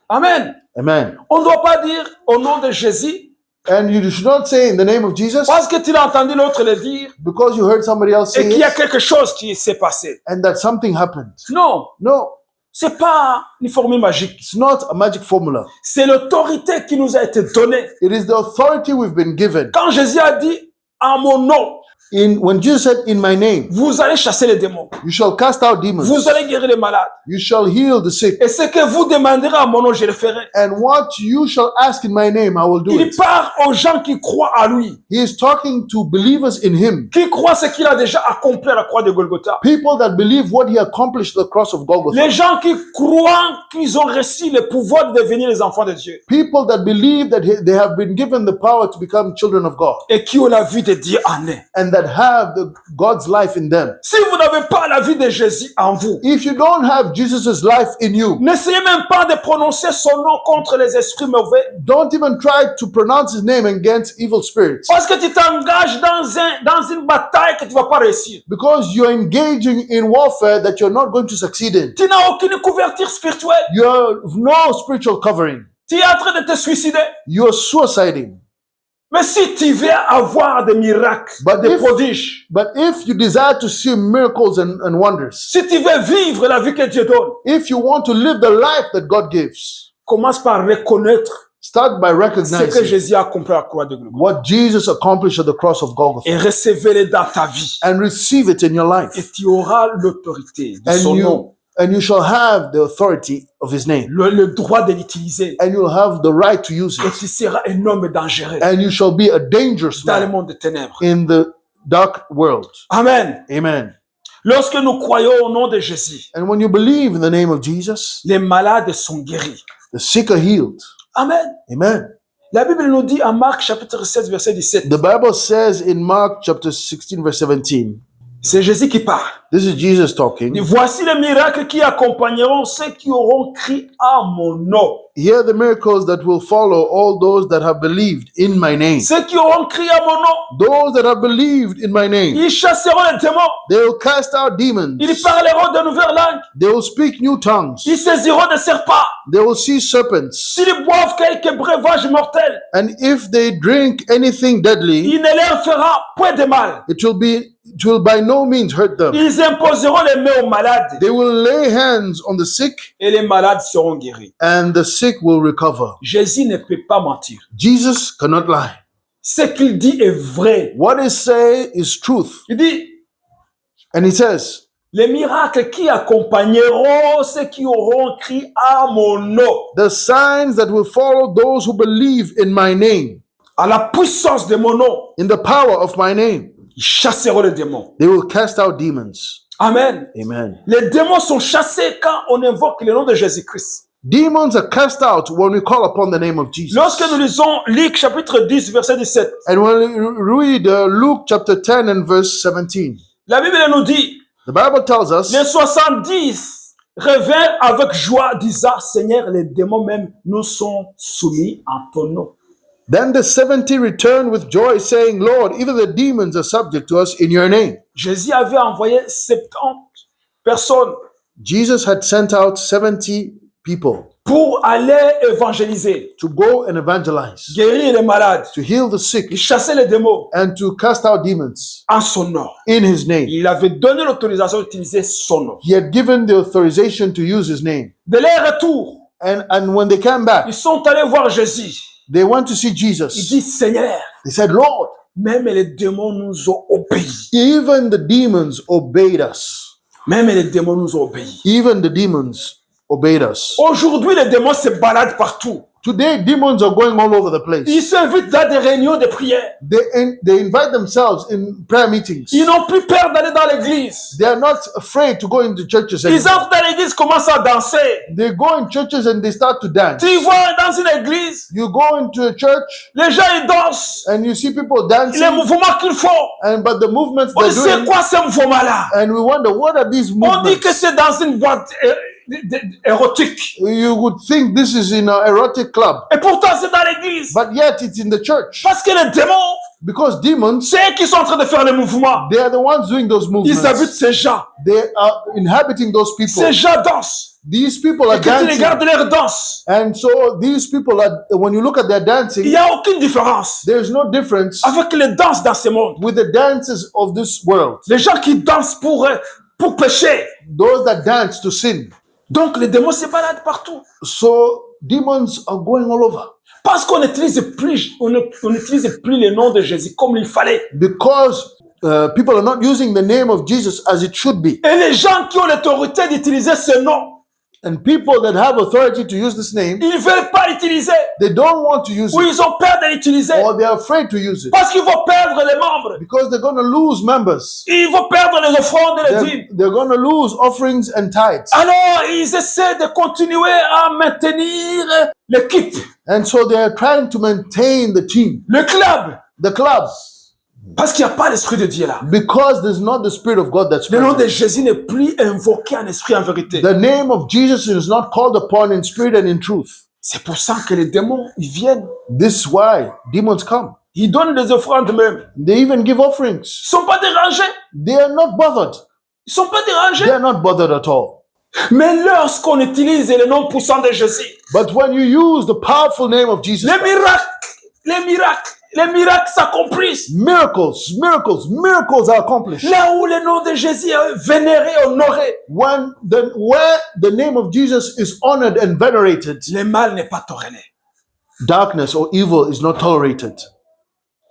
Amen. Amen. On ne doit pas dire au nom de Jésus And you should not say in the name of Jesus parce que tu as entendu l'autre le dire because you heard somebody else et say qu'il y a it quelque chose qui s'est passé. and that something happened. Non, No, c'est pas une formule magique. it's not a magic formula. C'est l'autorité qui nous a été donnée. It is the authority we've been given. Quand Jésus a dit en mon nom, When Jesus said, in my name, vous allez chasser les démons, you shall cast out demons, vous allez guérir les malades. you shall heal the sick, Et ce que vous demanderez en mon nom, je le ferai. and what you shall ask in my name, I will do Il it. parle aux gens qui croient à lui, He is talking to believers in him, qui croient ce qu'il a déjà accompli à la croix de Golgotha. people that believe what he accomplished at the cross of Golgotha, Les gens qui croient qu'ils ont reçu le pouvoir de devenir les enfants de Dieu people that believe that they have been given the power to become children of God, et qui ont la vie de Dieu en eux. and that have God's life in them. Si vous n'avez pas la vie de Jésus en vous, If you don't have Jesus' life in you, n'essayez même pas de prononcer son nom contre les esprits mauvais, don't even try to pronounce his name against evil spirits, parce que tu t'engages dans une bataille que tu ne vas pas réussir. because you're engaging in warfare that you're not going to succeed in. Tu n'as aucune couverture spirituelle. You have no spiritual covering. Tu es en train de te suicider. You're suiciding. Mais si tu veux avoir des miracles, But des if- prodiges, But if you desire to see miracles and wonders, si tu veux vivre la vie que Dieu donne, if you want to live the life that God gives, commence par reconnaître start by ce que recognizing Jésus a accompli à la croix de Golgotha. what Jesus accomplished at the cross of Golgotha Et recevez-le dans ta vie. and receive it in your Et life. tu auras l'autorité de son nom, And you shall have the authority of his name, le droit de l'utiliser. and you'll have the right to use Et it, tu seras un homme dangereux and you shall be a dangerous dans le man monde des ténèbres. in the dark world. Amen. Amen. Lorsque nous croyons au nom de Jésus, And when you believe in the name of Jesus, les malades sont guéris. the sick are healed. Amen. Amen. La Bible nous dit en Marc chapitre 16, verset 17, The Bible says in Mark chapter 16, verse 17, c'est Jésus qui parle. this is Jesus talking. Et voici les miracles qui accompagneront ceux qui auront crié à mon nom. Here are the miracles that will follow all those that have believed in my name. Ceux qui auront crié à mon nom, Those that have believed in my name, ils chasseront les démons. they will cast out demons. Ils parleront de nouvelles langues. They will speak new tongues. Ils saisiront des serpents. They will see serpents. S'ils boivent quelques breuvages mortels, And if they drink anything deadly, il ne leur fera point de mal. it will by no means hurt them. Ils imposeront les mains aux malades They will lay hands on the sick, et les malades seront guéris. and the sick will recover. Jésus ne peut pas mentir. Jesus cannot lie. Ce qu'il dit est vrai. What he say is truth. Il dit, And he says, Les miracles qui accompagneront ceux qui auront crié à mon nom, The signs that will follow those who believe in my name, à la puissance de mon nom, in the power of my name, ils chasseront les démons. they will cast out demons. Amen. Amen. Les démons sont chassés quand on invoque le nom de Jésus-Christ. Demons are cast out when we call upon the name of Jesus. Lorsque nous lisons Luc chapitre 10, verset 17, And when we read Luke chapter 10 and verse 17, la Bible nous dit, the Bible tells us, les 70 revinrent avec joie, disant, Seigneur, les démons même nous sont soumis en ton nom. then the 70 returned with joy, saying, Lord, even the demons are subject to us in your name. Jésus avait envoyé 70 personnes Jesus had sent out 70 people pour aller évangéliser, to go and evangelize, guérir les malades, to heal the sick, et chasser les démons and to cast out demons en son nom. in his name. Il avait donné l'autorisation d'utiliser son nom. He had given the authorization to use his name. De leur retour, And when they came back, ils sont allés voir Jésus. they went to see Ils Jesus. disent, Seigneur, They said, Lord, même les démons nous ont obéi. even the demons obeyed us. Même les démons nous ont obéi. Even the demons obeyed us. Aujourd'hui, les démons se baladent partout. Today, demons are going all over the place. Ils s'invitent dans des réunions de prière. They invite themselves in prayer meetings. Ils n'ont plus peur d'aller dans l'église. They are not afraid to go into churches Ils anymore. entrent dans l'église, commencent à danser. They go in churches and they start to dance. Tu vois dans une église, You go into a church les gens ils dansent. and you see people Les dancing, mouvements qu'ils font. but the movements On they're dit, c'est doing, quoi ces mouvements-là? and we wonder, what are these On dit movements? que c'est dans une boîte érotique. You would think this is in an erotic club, Et pourtant, c'est dans l'église. but yet it's in the church. Parce que les démons, Because demons, c'est eux qui sont en train de faire les mouvements. they are the ones doing those Ils habitent movements. ces gens. They are inhabiting those people. Ces gens dansent. These people are Et quand tu regardes dancing. leur danse, And so these people are, when you look at their il dancing, n'y a aucune différence there's no difference avec les danses dans ce monde. with the dances of this world. Les gens qui dansent pour pécher. Those that dance to sin. Donc les démons se baladent partout. So demons are going all over. Parce qu'on n'utilise plus, on n'utilise plus le nom de Jésus comme il fallait. Because people are not using the name of Jesus as it should be. Et les gens qui ont l'autorité d'utiliser ce nom, And people that have authority to use this name, ils ne veulent pas l'utiliser. they don't want to use Ou it. ils ont peur de l'utiliser. Or they're afraid to use it. Parce qu'ils vont perdre les membres. Because they're going to lose members. Ils vont perdre les offrandes et les dîmes. They're going to lose offerings and tithes. Alors, ils essaient de continuer à maintenir l'équipe, And so they are trying to maintain the team, le club. the club. Parce qu'il n'y a pas l'Esprit de Dieu là. Because there's not the Spirit of God that's Le nom de present. Jésus n'est plus invoqué en esprit en vérité. The name of Jesus is not called upon in spirit and in truth. C'est pour ça que les démons, ils viennent. This is why demons come. Ils donnent des offrandes même. They even give offerings. Ils ne sont pas dérangés. They are not bothered. Ils ne sont pas dérangés. They are not bothered at all. Mais lorsqu'on utilise le nom puissant de Jésus, But when you use the powerful name of Jesus, les miracles s'accomplissent. miracles are accomplished. Là où le nom de Jésus est vénéré, honoré, Where the name of Jesus is honored and venerated, le mal n'est pas toléré. darkness or evil is not tolerated.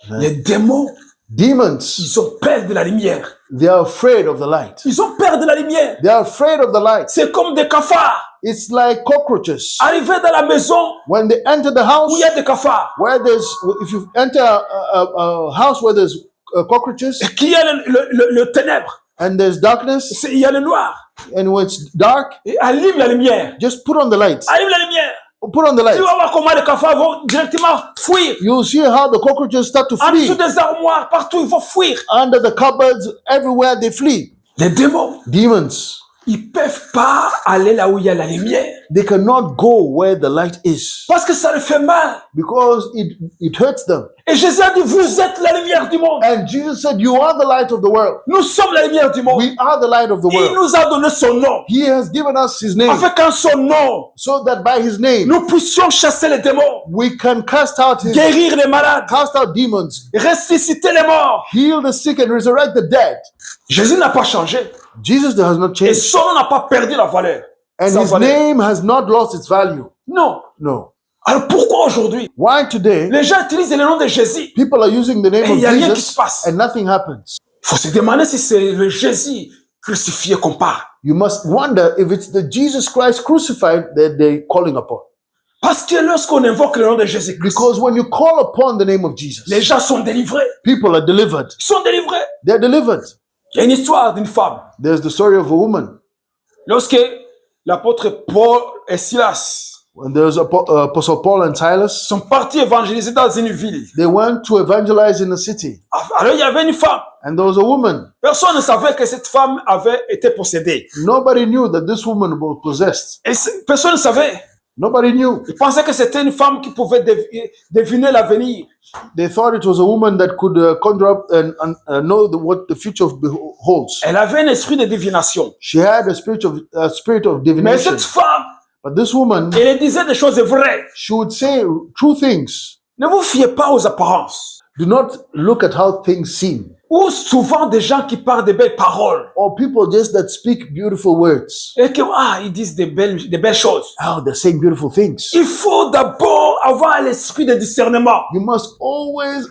Les démons, Demons, ils ont peur de la lumière. they are afraid of the light. Ils ont peur de la lumière. They are afraid of the light. C'est comme des cafards. It's like cockroaches. Arrivés dans la maison When they enter the house, où il y a des cafards, if you enter a house where there's cockroaches et qu'il y a le ténèbre, and there's darkness, il y a le noir. and when it's dark, Et allume la lumière. just put on the lights. Allume la lumière. Put on the Tu lights. vas voir comment les cafards vont directement fuir. You'll see how the cockroaches start to En dessous flee. des armoires, partout, ils vont fuir. Under the cupboards, everywhere they flee. Les démons, Demons, ils peuvent pas aller là où il y a la lumière. they cannot go where the light is Parce que ça leur fait mal. because it hurts them. Et Jésus a dit, vous êtes la lumière du monde. And Jesus said, you are the light of the world. Nous sommes la lumière du monde. We are the light of the Il world. nous a donné son nom. He has given us his name Afin qu'en son nom, so that by his name nous puissions chasser les démons, we can cast out guérir les malades, demons, ressusciter les morts. heal the sick and resurrect the dead. Jésus n'a pas changé. Jesus has not Et changed. son nom n'a pas perdu la valeur. And Sa his valeur. name has not lost its value. Non. No. Alors pourquoi aujourd'hui, Why today les gens utilisent le nom de Jésus people are using the name et il of n'y a rien qui se Jesus passe? and nothing happens? Il faut se demander si c'est le Jésus crucifié qu'on parle. You must wonder if it's the Jesus Christ crucified that they're calling upon. Parce que lorsqu'on invoque le nom de Jésus-Christ, Because when you call upon the name of Jesus, les gens sont délivrés. people are delivered. Ils sont délivrés. They're delivered. Il y a une histoire d'une femme. There's the story of a woman. Lorsque l'apôtre Paul et Silas When there's Apostle Paul and Silas, sont partis évangéliser dans une ville, they went to evangelize in a city. alors il y avait une femme. And there was a woman. Personne ne savait que cette femme avait été possédée. Nobody knew that this woman was possessed. Et personne ne savait. Nobody knew. Ils pensaient que c'était une femme qui pouvait deviner l'avenir. They thought it was a woman that could conjure up and know what the future holds. Elle avait un esprit de divination. She had a spirit of Mais divination. cette femme, But this woman, elle disait des choses vraies. she would say true things. Ne vous fiez pas aux apparences. Do not look at how things seem. Ou souvent des gens qui parlent de belles paroles. Or people just that speak beautiful words. Et que, ils disent des belles choses. Oh, they're saying beautiful things. Il faut d'abord avoir l'esprit de discernement. You must always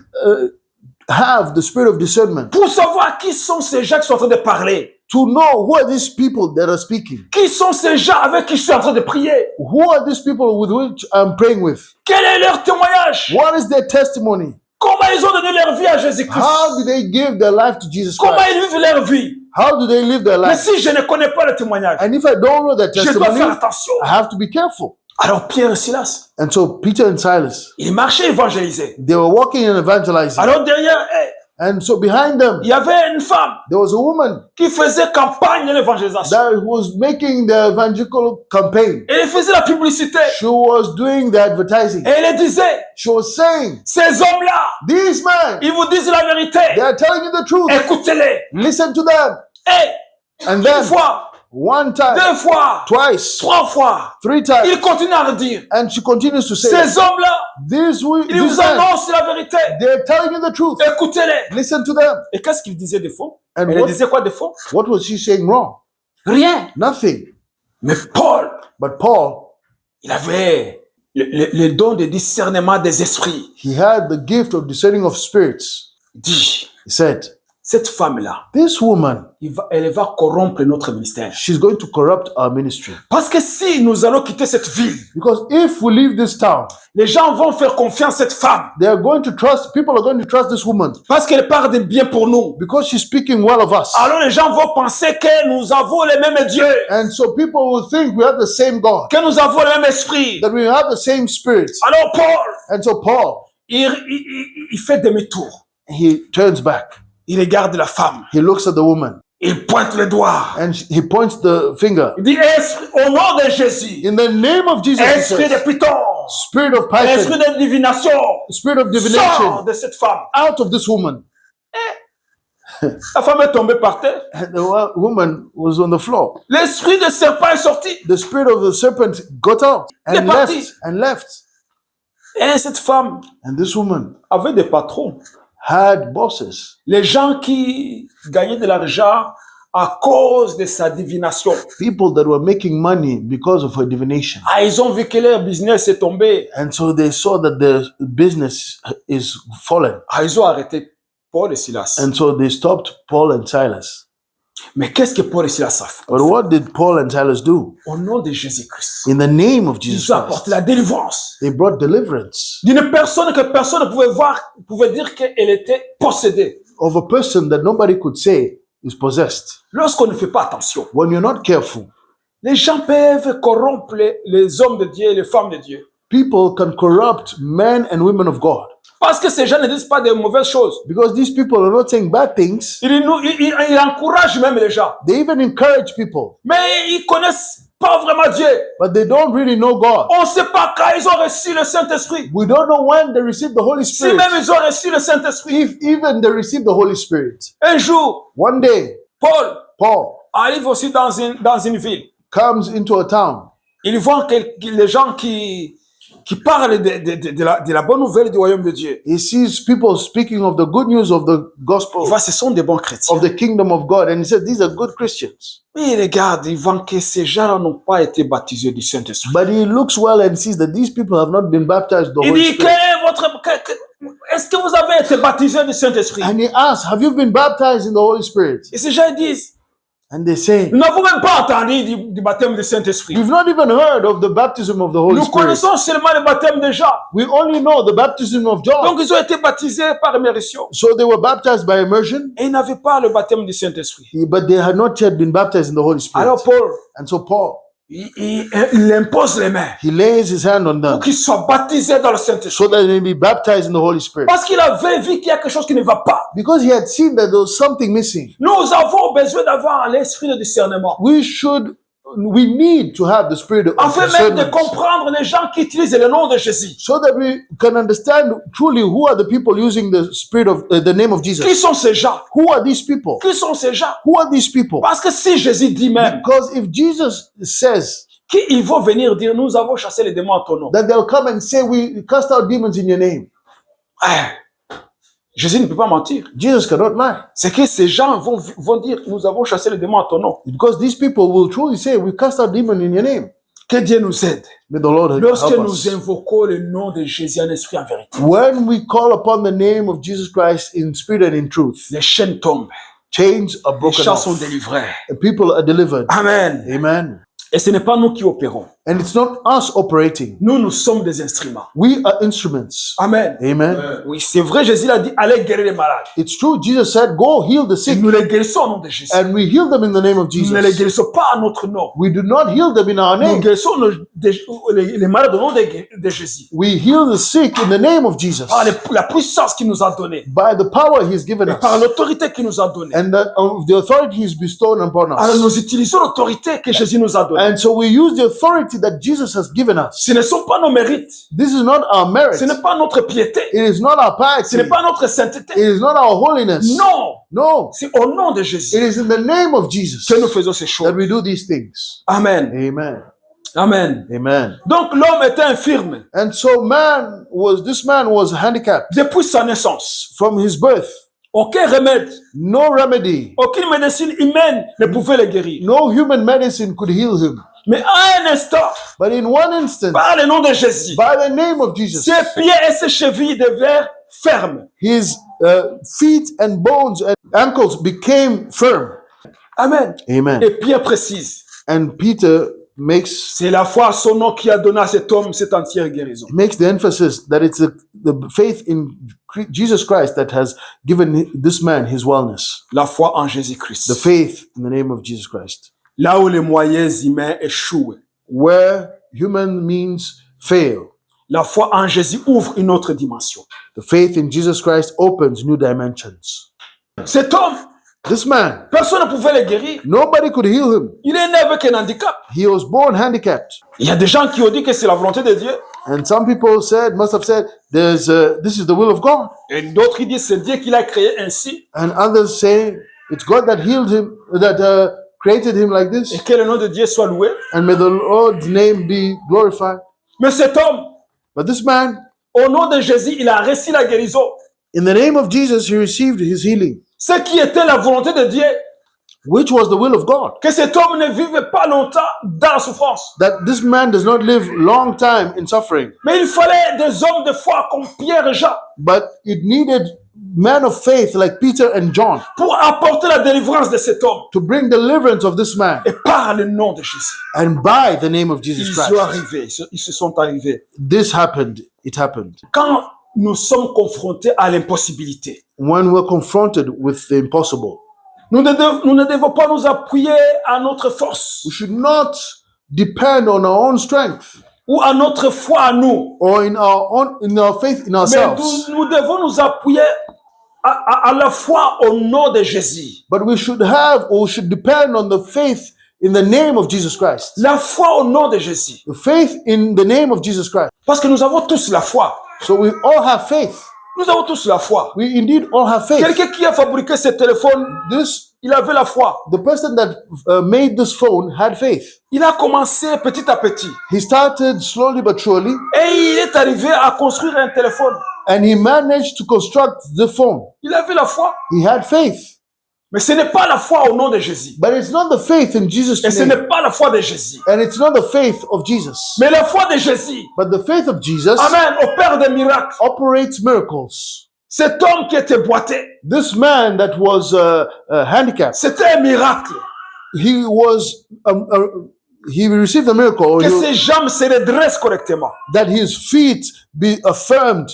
have the spirit of discernment Pour savoir qui sont ces gens qui sont en train de parler. to know who are these people that are speaking. Qui sont ces gens avec qui je suis en train de prier. Who are these people with which I'm praying with? Quel est leur témoignage? What is their testimony? Comment ils ont donné leur vie à Jésus-Christ? How do they give their life to Jesus Comment Christ? ils vivent leur vie? How do they live their Mais life? si je ne connais pas le témoignage, And if I don't know that je dois testimony, faire attention. I have to be careful. Alors Pierre et Silas, And so Peter and Silas, ils marchaient évangéliser. they were walking and evangelizing. Alors derrière eux, And so behind them, il y avait une femme there was a woman qui faisait campagne de l'évangélisation. that was making the evangelical campaign. Et elle faisait la publicité. She was doing the advertising. Et elle disait, She was saying, ces hommes-là, these men, ils vous disent la vérité. they are telling you the truth. Écoutez-les. Listen to them. Et And une then, fois, one time, deux fois, twice, trois fois, three times, il continue à le dire. and she continues to say, Ces hommes-là, these ils vous men, annoncent la vérité. they're telling you the truth. Écoutez-les. Listen to them. Et qu'est-ce qu'il disait de faux? And Elle disait quoi de faux? what was she saying wrong? Rien. Nothing. Mais Paul, But Paul, il avait le don de discernement des esprits. he had the gift of discerning of spirits. Il dit, He said, cette femme-là, this woman, elle va corrompre notre ministère. she's going to corrupt our ministry. Parce que si nous allons quitter cette ville, Because if we leave this town, les gens vont faire confiance à cette femme. people are going to trust this woman Parce qu'elle parle de bien pour nous. because she's speaking well of us. Alors les gens vont penser que nous avons le même Dieu, And so people will think we have the same God, que nous avons le même esprit. that we have the same spirit. Alors Paul, And so Paul, il fait demi-tour. he turns back. Il regarde la femme. He looks at the woman Il pointe le doigt. and he points the finger. Il dit, au nom de Jésus, In the name of Jesus, he esprit de says, Python, spirit of esprit passion, de divination, spirit of sors divination, de cette femme. out of this woman. La femme est tombée par terre. And the woman was on the floor. L'esprit de serpent est sorti. The spirit of the serpent got out Il est and parti. left. Et cette femme And this woman avait des patrons. had bosses, Les gens qui gagnaient de l'argent à cause de sa divination. people that were making money because of her divination. Ils ont vu que leur business est tombé. And so they saw that their business is fallen. Ils ont arrêté Paul et Silas. And so they stopped Paul and Silas. Mais qu'est-ce que Paul et Silas savent? But what did Paul and Silas do? Au nom de Jésus-Christ, In the name of Jesus ils ont apporté Christ, la délivrance they brought deliverance d'une personne que personne ne pouvait voir, pouvait dire qu'elle était possédée. of a person that nobody could say is possessed. Lorsqu'on ne fait pas attention, When you're not careful, les gens peuvent corrompre les hommes de Dieu et les femmes de Dieu. people can corrupt men and women of God. Parce que ces gens ne disent pas de mauvaises choses. Because these people are not saying bad things, Ils encouragent même les gens. they even encourage people, Mais ils connaissent pas vraiment Dieu. but they don't really know God. On ne sait pas quand ils ont reçu le Saint-Esprit. We don't know when they received the Holy Si Spirit. même ils ont reçu le Saint-Esprit. If even they received the Holy Spirit. Un jour, One day, Paul Paul arrive aussi dans une ville. comes into a town. Il voit que les gens qui parlent de la bonne nouvelle du royaume de Dieu. He sees people speaking of the good news of the Il gospel voit ce sont des bons chrétiens. of the kingdom of God, and he said, these are good Christians. Mais il regarde, il voit que ces gens n'ont pas été baptisés du Saint-Esprit. But he looks well and sees that these people have not been baptized with the Il Holy dit, Spirit. est-ce que vous avez été baptisés du Saint-Esprit? And he asks, have you been baptized in the Holy Spirit? Et ces gens disent, And they say, nous n'avons même pas entendu du baptême du Saint-Esprit. we've not even heard of the baptism of the Holy Nous Spirit. connaissons seulement le baptême de Jean. We only know the baptism of John. Donc ils ont été baptisés par immersion. So they were baptized by immersion, Et ils n'avaient pas le baptême du Saint-Esprit. but they had not yet been baptized in the Holy Spirit. Alors Paul, And so Paul, il impose les mains he lays his hand on pour them qu'ils soient baptisés dans le Saint-Esprit. so that they may be baptized in the Holy Spirit. Parce qu'il avait vu qu'il y a quelque chose qui ne va pas. Because he had seen that there was something missing. Nous avons besoin d'avoir l'esprit de discernement. We need to have the spirit of Afin même de discernment comprendre les gens qui utilisent le nom de Jésus. so that we can understand truly who are the people using the spirit of the name of Qui Jesus. sont ces gens? Who are these people? Qui sont ces gens? Who are these people? Parce que si Jésus dit même Because if Jesus says qu'ils vont venir dire, nous avons chassé les démons en ton nom. that they'll come and say, we cast out demons in your name, Jésus ne peut pas mentir. Jesus cannot lie. C'est que ces gens vont dire, nous avons chassé les démons en ton nom. Because these people will truly say, we cast out demons in your name. Que Dieu nous aide. May the Lord Lorsque help nous us. invoquons le nom de Jésus en esprit en vérité, When we call upon the name of Jesus Christ in spirit and in truth, les chaînes tombent, chains are les broken gens off, sont délivrés. and people are delivered. Amen. Amen. Et ce n'est pas nous qui opérons. And it's not us operating. Nous sommes des instruments. We are instruments. Amen. Amen. Oui, c'est vrai, Jésus a dit, allez guérir les malades. It's true. Jesus said, go heal the Et sick. nous les guérissons au nom de Jésus. And we heal them in the name of Nous ne les Jesus. guérissons pas à notre nom. We do not heal them in our Nous name. guérissons les malades au nom de Jésus. We heal the sick in the name of Jesus. Par la puissance qu'il nous a donnée. By the power He's given Et par us. l'autorité qu'il nous a donnée. And of the authority He's bestowed upon Alors us. nous utilisons l'autorité que Jésus nous a donnée. And so we use the authority that Jesus has given us. Ce ne sont pas nos mérites. This is not our merit. Ce n'est pas notre piété. It is not our Ce piety. n'est pas notre sainteté. It is not our holiness. Non. No. C'est au nom de Jésus It is in the name of Jesus que nous faisons ces that choses. we do these things. Amen. Amen. Amen. Amen. Donc l'homme était infirme And so this man was handicapped depuis sa naissance. from his birth. Aucun remède, No remedy, aucune médecine humaine ne pouvait le guérir. no human medicine could heal him. Mais à un instant, But in one instant, par le nom de Jésus, by the name of Jesus, ses pieds et ses chevilles devinrent fermes. his feet and bones and ankles became firm. Amen. Amen. Et Pierre précise, And Peter makes c'est la foi à son nom qui a donné à cet homme cette entière guérison. the emphasis that it's the faith in Jesus Christ that has given this man his wellness. La foi en The Jésus-Christ. faith in the name of Jesus Christ. Là où les moyens humains échouent, Where human means fail, la foi en Jésus ouvre une autre dimension. the faith in Jesus Christ opens new dimensions. Cet homme, This man, personne ne pouvait le guérir. nobody could heal him. Il est né avec un handicap. He was born handicapped. Il y a des gens qui ont dit que c'est la volonté de Dieu. And some people must have said, this is the will of God. Et d'autres qui disent c'est Dieu qui l'a créé ainsi. And others say, it's God that healed him, that created him like Et this. que le nom de Dieu soit loué. And may the Lord's name be glorified. Mais cet homme, But this man, au nom de Jésus, il a reçu la guérison. in the name of Jesus, he received his healing, Ce qui était la volonté de Dieu, which was the will of God. que cet homme ne vive pas longtemps dans la souffrance. That this man does not live long time in suffering. Mais il fallait des hommes de foi comme Pierre et Jean But it needed men of faith like Peter and John pour apporter la délivrance de cet homme. to bring deliverance of this man. Et par le nom de Jésus, And by the name of Jesus ils sont Christ, arrivés, ils se sont arrivés. this happened. It happened. Quand nous sommes confrontés à l'impossibilité, When we're confronted with the impossible, nous ne devons pas nous appuyer à notre force we should not depend on our own strength ou à notre foi à nous. or in our faith in Mais ourselves. nous devons nous appuyer à la foi au nom de Jésus. But we should depend on the faith in the name of Jesus Christ. La foi au nom de Jésus. The faith in the name of Jesus Christ. Parce que nous avons tous la foi. So we all have faith. Nous avons tous la foi. We indeed all have faith. Quelqu'un qui a fabriqué ce téléphone, il avait la foi. The person that made this phone had faith. Il a commencé petit à petit. He started slowly but surely, Et il est arrivé à construire un téléphone. and he managed to construct the phone. Il avait la foi. He had faith. Mais ce n'est pas la foi au nom de Jésus. But it's not the faith in Jesus' Et ce name. n'est pas la foi de Jésus. And it's not the faith of Jesus. Mais la foi de Jésus, But the faith of Jesus Amen, opère des miracles. operates miracles. Cet homme qui était boité, This man that was handicapped, c'était un miracle. he received a miracle, or que ses jambes se redressent correctement that his feet be affirmed,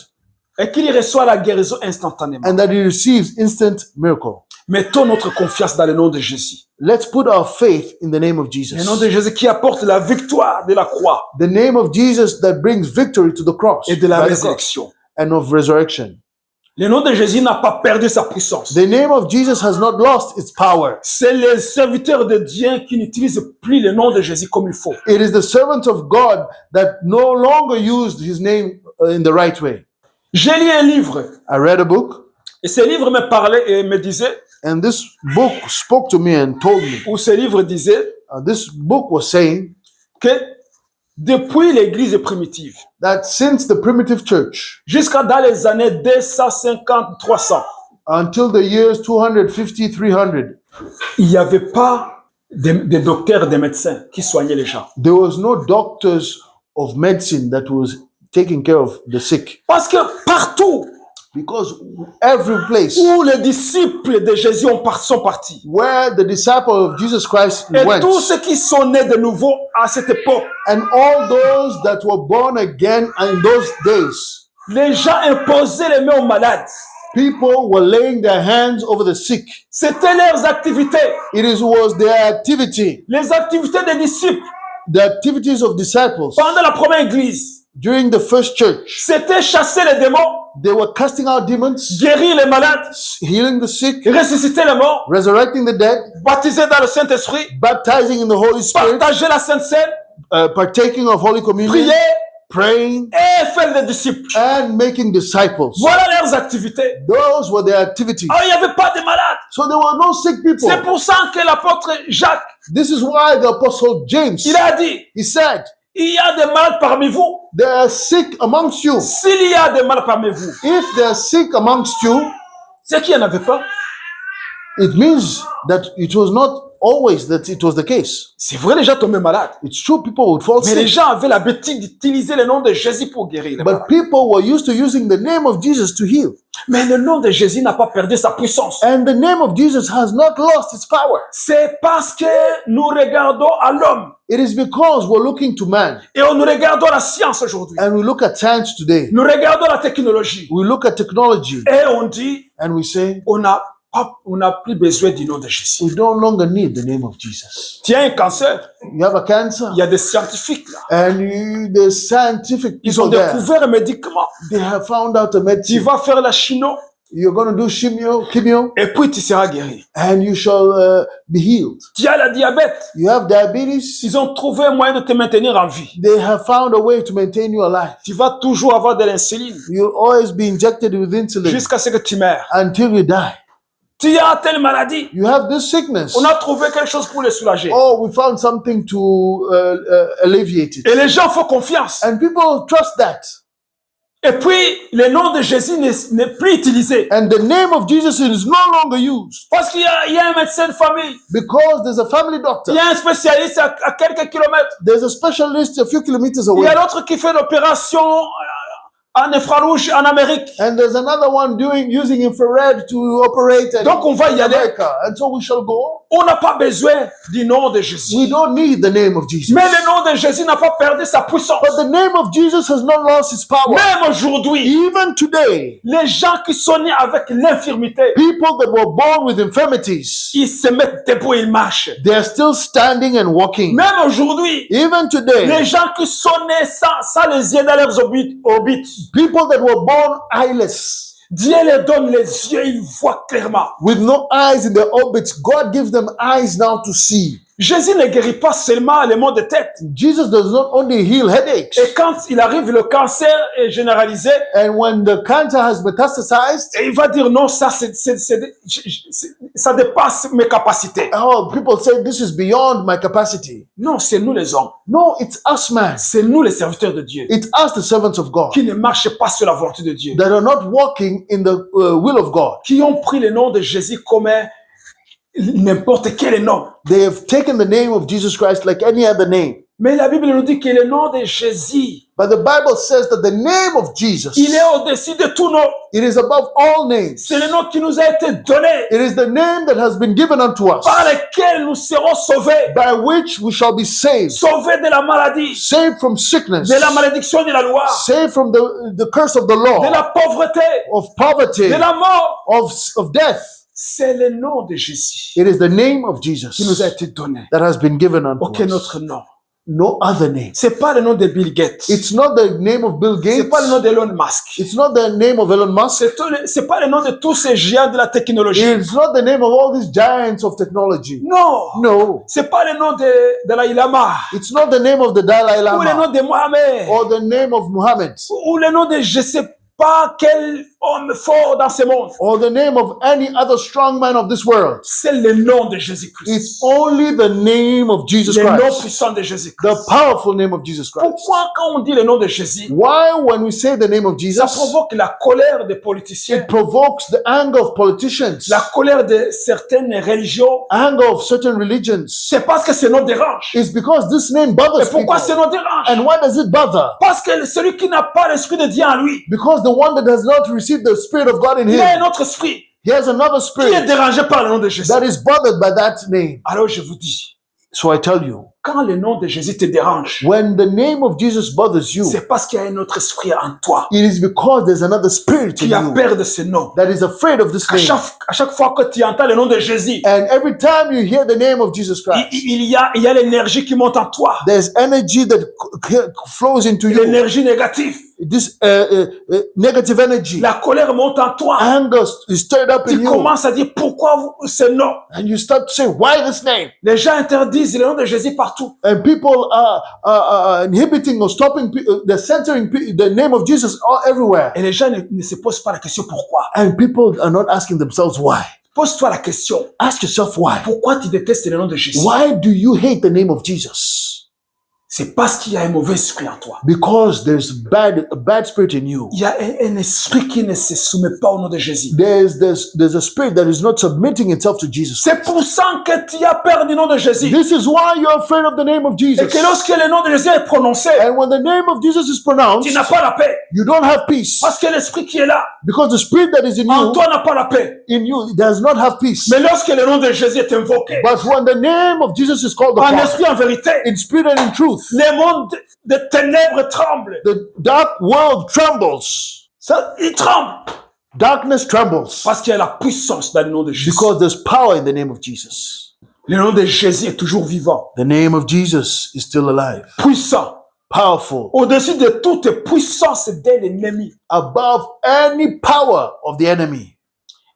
et qu'il reçoit la guérison instantanément. and that he receives instant miracle. Mettons notre confiance dans le nom de Jésus. Let's put our faith in the name of Le nom Jesus. de Jésus qui apporte la victoire de la croix The name of Jesus that brings victory to the cross, et de la by the cross, résurrection. and of resurrection. Le nom de Jésus n'a pas perdu sa puissance. The name of Jesus has not lost its power. C'est les serviteurs de Dieu qui n'utilisent plus le nom de Jésus comme il faut. It is the servants of God that no longer used his name in the right way. J'ai lu un livre I read a book, et ce livre me parlait et me disait, and this book spoke to me and told me, ou ce livre disait this book was saying que depuis l'église primitive, that since the primitive church, jusqu'à dans les années 250-300, until the years 250, 300, il n'y avait pas de docteurs, de médecins qui soignaient les gens. there was no doctors of medicine that was taking care of the sick. Parce que partout Because every place où les disciples de Jésus sont partis, where the disciples of Jesus Christ et went, tous ceux qui sont nés de nouveau à cette époque, and all those that were born again in those days, les gens imposaient les mains aux malades. people were laying their hands over the sick. C'était leurs activités, Was their activity, les activités des disciples the activities of disciples pendant la première église. during the first church. C'était chasser les démons, They were casting out demons, guérir les malades, healing the sick, ressusciter les morts, resurrecting the dead, baptiser dans le Saint-Esprit, baptizing in the Holy Spirit, partager la Sainte Seine, partaking of Holy Communion, prier praying, et faire des disciples. and making disciples. Voilà leurs activités. Those were their activities. Alors, il n'y avait pas de malades. So there were no sick people. C'est pour ça que l'apôtre Jacques, This is why the Apostle James, il a dit, he said, il y a des malades parmi vous. they are sick amongst you. S'il y a des malades parmi vous, If they are sick amongst you, c'est qu'il n'y en avait pas. it means that it was not always that it was the case. C'est vrai, les gens tombaient malades. It's true, people would fall Mais les sick. gens avaient l'habitude d'utiliser le nom de Jésus pour guérir les malades. But people were used to using the name of Jesus to heal. Mais le nom de Jésus n'a pas perdu sa puissance. And the name of Jesus has not lost its power. C'est parce que nous regardons à l'homme It is because we're looking to man et nous regardons la science aujourd'hui. and we look at science today. Nous regardons la technologie We look at technology et on dit and we say, on n'a plus besoin du nom de Jésus. we no longer need the name of Jesus. Tu as un cancer, You have a cancer il y a des scientifiques là. and the scientific Ils ont people there, découvert un médicament. they have found out a Tu medicine. vas faire la chino You're going to do chemio, et puis tu seras guéri. and you shall be healed. Tu as la diabète. You have diabetes. Ils ont trouvé un moyen de te maintenir en vie. They have found a way to maintain you alive. Tu vas toujours avoir de l'insuline You'll always be injected with insulin jusqu'à ce que tu meurs. until you die. Tu as telle maladie. You have this sickness. On a trouvé quelque chose pour le soulager. Oh, we found something to alleviate it. Et les gens font confiance. And people trust that. Et puis, le nom de Jésus n'est plus utilisé. And the name of Jesus is no longer used Parce qu'il y a un médecin de famille. because there's a family Il doctor. y a un spécialiste à quelques kilomètres. There's a specialist a few kilometers Il y away. a l'autre qui fait l'opération en infrarouge en Amérique. And there's another one using infrared to operate Donc, on va y in aller. America. And so we shall go. On n'a pas besoin du nom de Jésus. We don't need the name of Jesus. Mais le nom de Jésus n'a pas perdu sa puissance. But the name of Jesus has not lost its power. Même aujourd'hui, Even today, les gens qui sont nés avec l'infirmité, people that were born with infirmities, ils se mettent debout et ils marchent. they are still standing and walking. Même aujourd'hui, Even today, les gens qui sont nés sans les yeux dans leurs orbites, people that were born eyeless, Dieu leur donne les yeux, ils voient clairement. with no eyes in their orbits, God gives them eyes now to see. Jésus ne guérit pas seulement les maux de tête. Jesus does not only heal headaches. Et quand il arrive, le cancer est généralisé, And when the cancer has metastasized, et il va dire non, ça dépasse mes capacités. oh, people say this is beyond my capacity. Non, c'est nous les hommes. No, it's us, man. C'est nous les serviteurs de Dieu It's us, the servants of God, qui ne marchent pas sur la volonté de Dieu, that are not walking in the will of God. qui ont pris le nom de Jésus comme n'importe quel nom. They have taken the name of Jesus Christ like any other name. Mais la Bible nous dit que le nom de Jésus, But the Bible says that the name of Jesus, il est au-dessus de tout nom. it is above all names. C'est le nom qui nous a été donné, It is the name that has been given unto us, par lequel nous serons sauvés. by which we shall be saved. Sauvés de la maladie, Saved from sickness, de la malédiction de la loi, saved from the curse of the de law, la pauvreté, of poverty, de la mort. of death. C'est le nom de Jésus It is the name of Jesus qui nous a été donné. that has been given unto Aucun us. autre nom. No other name. C'est pas le nom de Bill Gates. It's not the name of Bill C'est Gates. pas le nom d'Elon Musk. It's not the name of Elon Musk. C'est pas le nom de tous ces géants de la technologie. It's not the name of all these giants of technology. Non. No. C'est pas le nom de Dalai Lama. It's not the name of the Dalai Ou le Lama nom de Mohamed. or the name of Muhammad Ou le nom de je sais pas quel homme fort dans ce monde. or the name of any other strong man of this world. C'est le nom de Jésus-Christ. It's only the name of Jesus Le nom Christ, puissant de Jésus-Christ. the powerful name of Jesus Christ. Pourquoi quand on dit le nom de Jésus, Why, when we say the name of ça Jesus, provoque la colère des politiciens, it provokes the anger of politicians, la colère de certaines religions? anger of certain religions? C'est parce que ce nom dérange. It's because this name Et bothers pourquoi ce people. nom dérange? And why does it bother? Parce que celui qui n'a pas l'Esprit de Dieu en lui, Because the one that has not received the Spirit of God in il a him, un autre esprit he has another qui est spirit dérangé par le nom de Jésus. that is bothered by that name. Alors je vous dis, So I tell you, quand le nom de Jésus te dérange, when the name of Jesus bothers you, c'est parce qu'il y a un autre esprit en toi it is because there's another spirit in qui a you peur de ce nom. that is afraid of this À name. chaque fois que tu entends le nom de Jésus, And every time you hear the name of Jesus Christ, il y a l'énergie qui monte en toi, there's energy that flows into you. l'énergie négative. This negative energy, La colère monte en toi. anger is stirred up in Tu you. commences à dire pourquoi ce nom. And you start to say, why this name? Les gens interdisent le nom de Jésus partout. And people are inhibiting or stopping, they're centering the name of Jesus all everywhere. Et les gens ne se posent pas la question pourquoi. And people are not asking themselves why. Pose-toi la question. Ask yourself why. Pourquoi tu détestes le nom de Jésus? Why do you hate the name of Jesus? C'est parce qu'il y a un mauvais esprit en toi. Because there's a bad spirit in you. Il y a un esprit qui ne se soumet pas au nom de Jésus. There's a spirit that is not submitting itself to Jesus. C'est pour ça que tu as peur du nom de Jésus. This is why you're afraid of the name of Jesus. Et que lorsque le nom de Jésus est prononcé, And when the name of Jesus is pronounced, tu n'as pas la paix. you don't have peace. Parce que l'esprit qui est là, Because the spirit that is in en you, toi n'a pas la paix. it does not have peace. Mais lorsque le nom de Jésus est invoqué, But when the name of Jesus is called en upon, esprit, en vérité, in spirit and in truth, les mondes de ténèbres tremblent. the dark world trembles. Ça, ils tremblent. Darkness trembles. Parce qu'il y a la puissance dans le nom de Jésus. Because there's power in the name of Jesus. Le nom de Jésus est toujours vivant. The name of Jesus is still alive. Puissant. Powerful. Au-dessus de toute puissance de l'ennemi. Above any power of the enemy.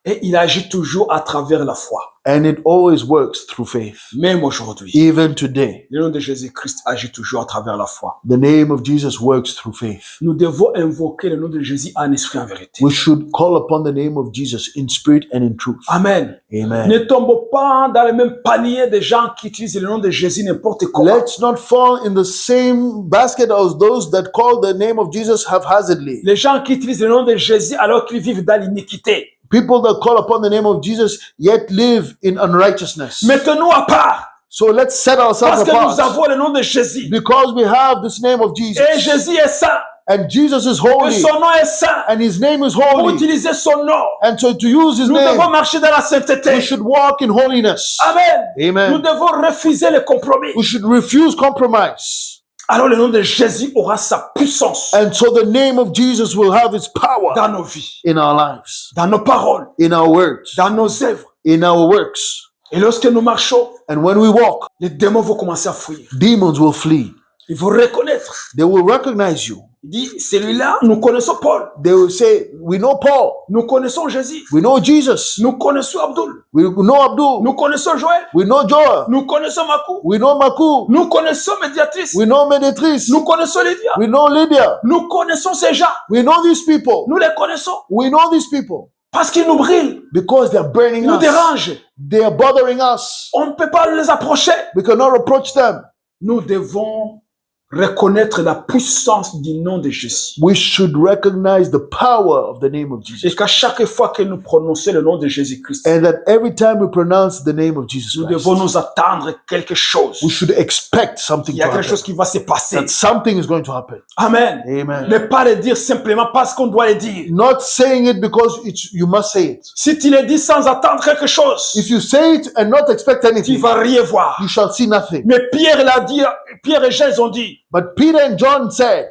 Et il agit toujours à travers la foi. And it always works through faith. Même aujourd'hui. Even today, Le nom de Jésus-Christ agit toujours à travers la foi. the name of Jesus works through faith. Nous devons invoquer le nom de Jésus en esprit, en vérité. We should call upon the name of Jesus in spirit and in truth. Amen. Amen. Ne tombe pas dans le même panier des gens qui utilisent le nom de Jésus n'importe comment. Let's not fall in the same basket as those that call the name of Jesus haphazardly. Les gens qui utilisent le nom de Jésus alors qu'ils vivent dans l'iniquité. People that call upon the name of Jesus yet live in unrighteousness. Mettons-nous à part. So let's set ourselves Parce que nous apart avons le nom de Jésus. because we have this name of Jesus. Et Jésus est saint. And Jesus is Et holy son nom est saint. and his name is Pour holy. utiliser son nom, And so to use his nous name, devons marcher dans la sainteté. we should walk in holiness. Amen. Amen. Nous devons refuser le compromis. We should refuse compromise. Alors le nom de Jésus aura sa puissance And so the name of Jesus will have its power dans nos vies, in our lives, dans nos paroles, in our words, dans nos œuvres. in our works. Et lorsque nous marchons, And when we walk, les démons vont commencer à fuir. demons will flee. Ils vont reconnaître. They will recognize you. Il dit, celui-là, nous connaissons Paul. They will say, we know Paul. Nous connaissons Jésus. We know Jesus. Nous connaissons Abdul. We know Abdul. Nous connaissons Joël. We know Joel. Nous connaissons Makou. We know Maku. Nous connaissons Médiatrice. We know Mediatrice. Nous connaissons Lydia. We know Lydia. Nous connaissons ces gens. We know these people. Nous les connaissons. We know these people Parce qu'ils nous brillent. because they're burning Ils nous us. dérangent. They are bothering us. On ne peut pas les approcher. We cannot approach them. Nous devons reconnaître la puissance du nom de Jésus. We should recognize the power of the name of Et Jesus. qu'à chaque fois que nous prononçons le nom de Jésus-Christ, And that every time we pronounce the name of Jesus nous Christ, devons nous attendre quelque chose. we should expect something Il y to a quelque happen. chose qui va se passer. That something is going to happen. Amen. Amen. Ne pas le dire simplement parce qu'on doit le dire. Not saying it because you must say it. Si tu le dis sans attendre quelque chose, If you say it and not expect tu anything, vas rien voir. you shall see nothing. Mais Pierre l'a dit, Pierre et Jean ils ont dit, But Peter and John said,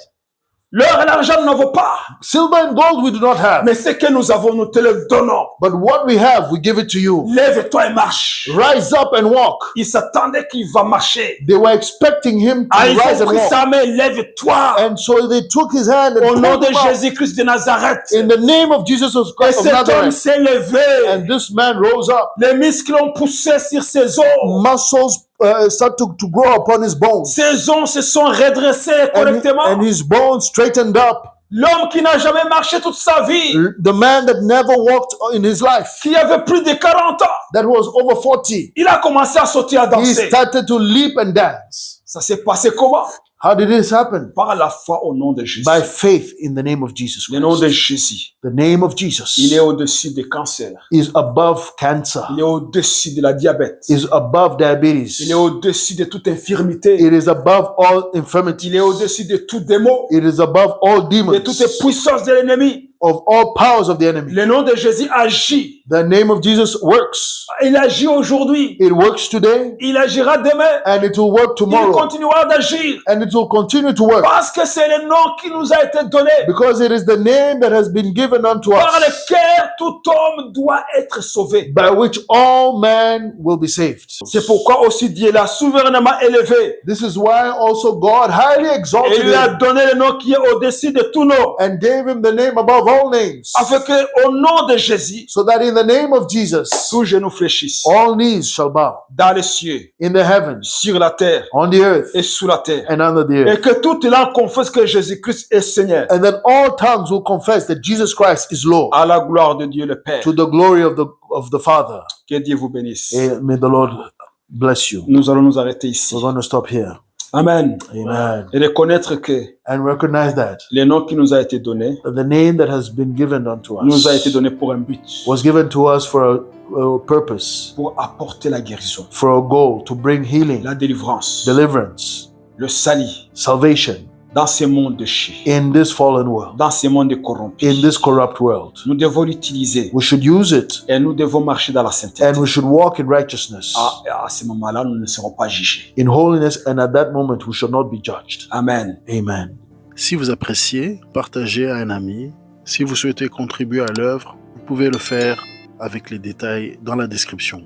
l'or et l'argent n'en vaut pas, silver and gold we do not have, mais ce que nous avons, nous te le donnons. but what we have, we give it to you. Lève-toi et marche. Rise up and walk. Il s'attendait qu'il va marcher. They were expecting him to Ah, ils rise ont and pris walk. sa main, lève-toi. And so they took his hand Au and nom pulled de him out. Jésus-Christ de Nazareth. In the name of Jesus Et Christ of cet homme Nazareth. s'est levé. And this man rose up. Les muscles ont poussé sur ses os. Muscles started to grow upon his bones. Ses os se sont redressés And correctement. his bones straightened up. L'homme qui n'a jamais marché toute sa vie, The man that never walked in his life, qui avait plus de 40 ans, that was over 40, il a commencé à sauter, à he danser. started to leap and dance. Ça s'est passé comment? How did this happen? Par la foi au nom de Jésus. By faith in the name of Jesus Le nom de Christ. Jésus. The name of Il est Jesus au-dessus des cancers. is above cancer, Il est au-dessus de la diabète. is above Il est diabetes. au-dessus de toute infirmité. It is above all infirmity. Il est au-dessus de tout démon, It is above all de demons, toutes les puissances de l'ennemi. of all powers of the enemy. Le nom de Jésus agit. The name of Jesus works. Il agit aujourd'hui. It works today Il agira demain. and it will work Il tomorrow continuera d'agir. and it will continue to work Parce que c'est le nom qui nous a été donné. because it is the name that has been given unto Par us lequel tout homme doit être sauvé. by which all men will be saved. C'est pourquoi aussi Dieu l'a souverainement élevé. This is why also God highly Et exalted lui a him donné le nom qui est au-dessus de tout nom. and gave him the name above all names, Afin que, au nom de Jésus, so that in the name of Jesus tous genoux fléchissent. all knees shall bow Dans les cieux, in the heavens, sur la terre on the earth, et sous la terre. and under the Et earth, que toute langue confesse que Jésus-Christ est Seigneur. and that all tongues will confess that Jesus Christ is Lord, À la gloire de Dieu le Père. to the glory of the Father. Que Dieu vous bénisse. And may the Lord bless you. Nous allons nous arrêter ici. We're going to stop here. Amen. Amen. Et reconnaître que And recognize that le nom qui nous a été donné the name that has been given unto nous a été us donné pour un but, was given to us for a purpose, pour apporter la guérison, for a goal, to bring healing, la délivrance, deliverance, le salut salvation dans ce monde de chier, in this fallen world, dans ce monde corrompu. in this corrupt world. Nous devons l'utiliser We should use it et nous devons marcher dans la sainteté. and we should walk in righteousness, À ce moment-là, nous ne serons pas jugés. in holiness, and at that moment we shall not be judged. Amen. Amen. Si vous appréciez, partagez à un ami. Si vous souhaitez contribuer à l'œuvre, vous pouvez le faire avec les détails dans la description.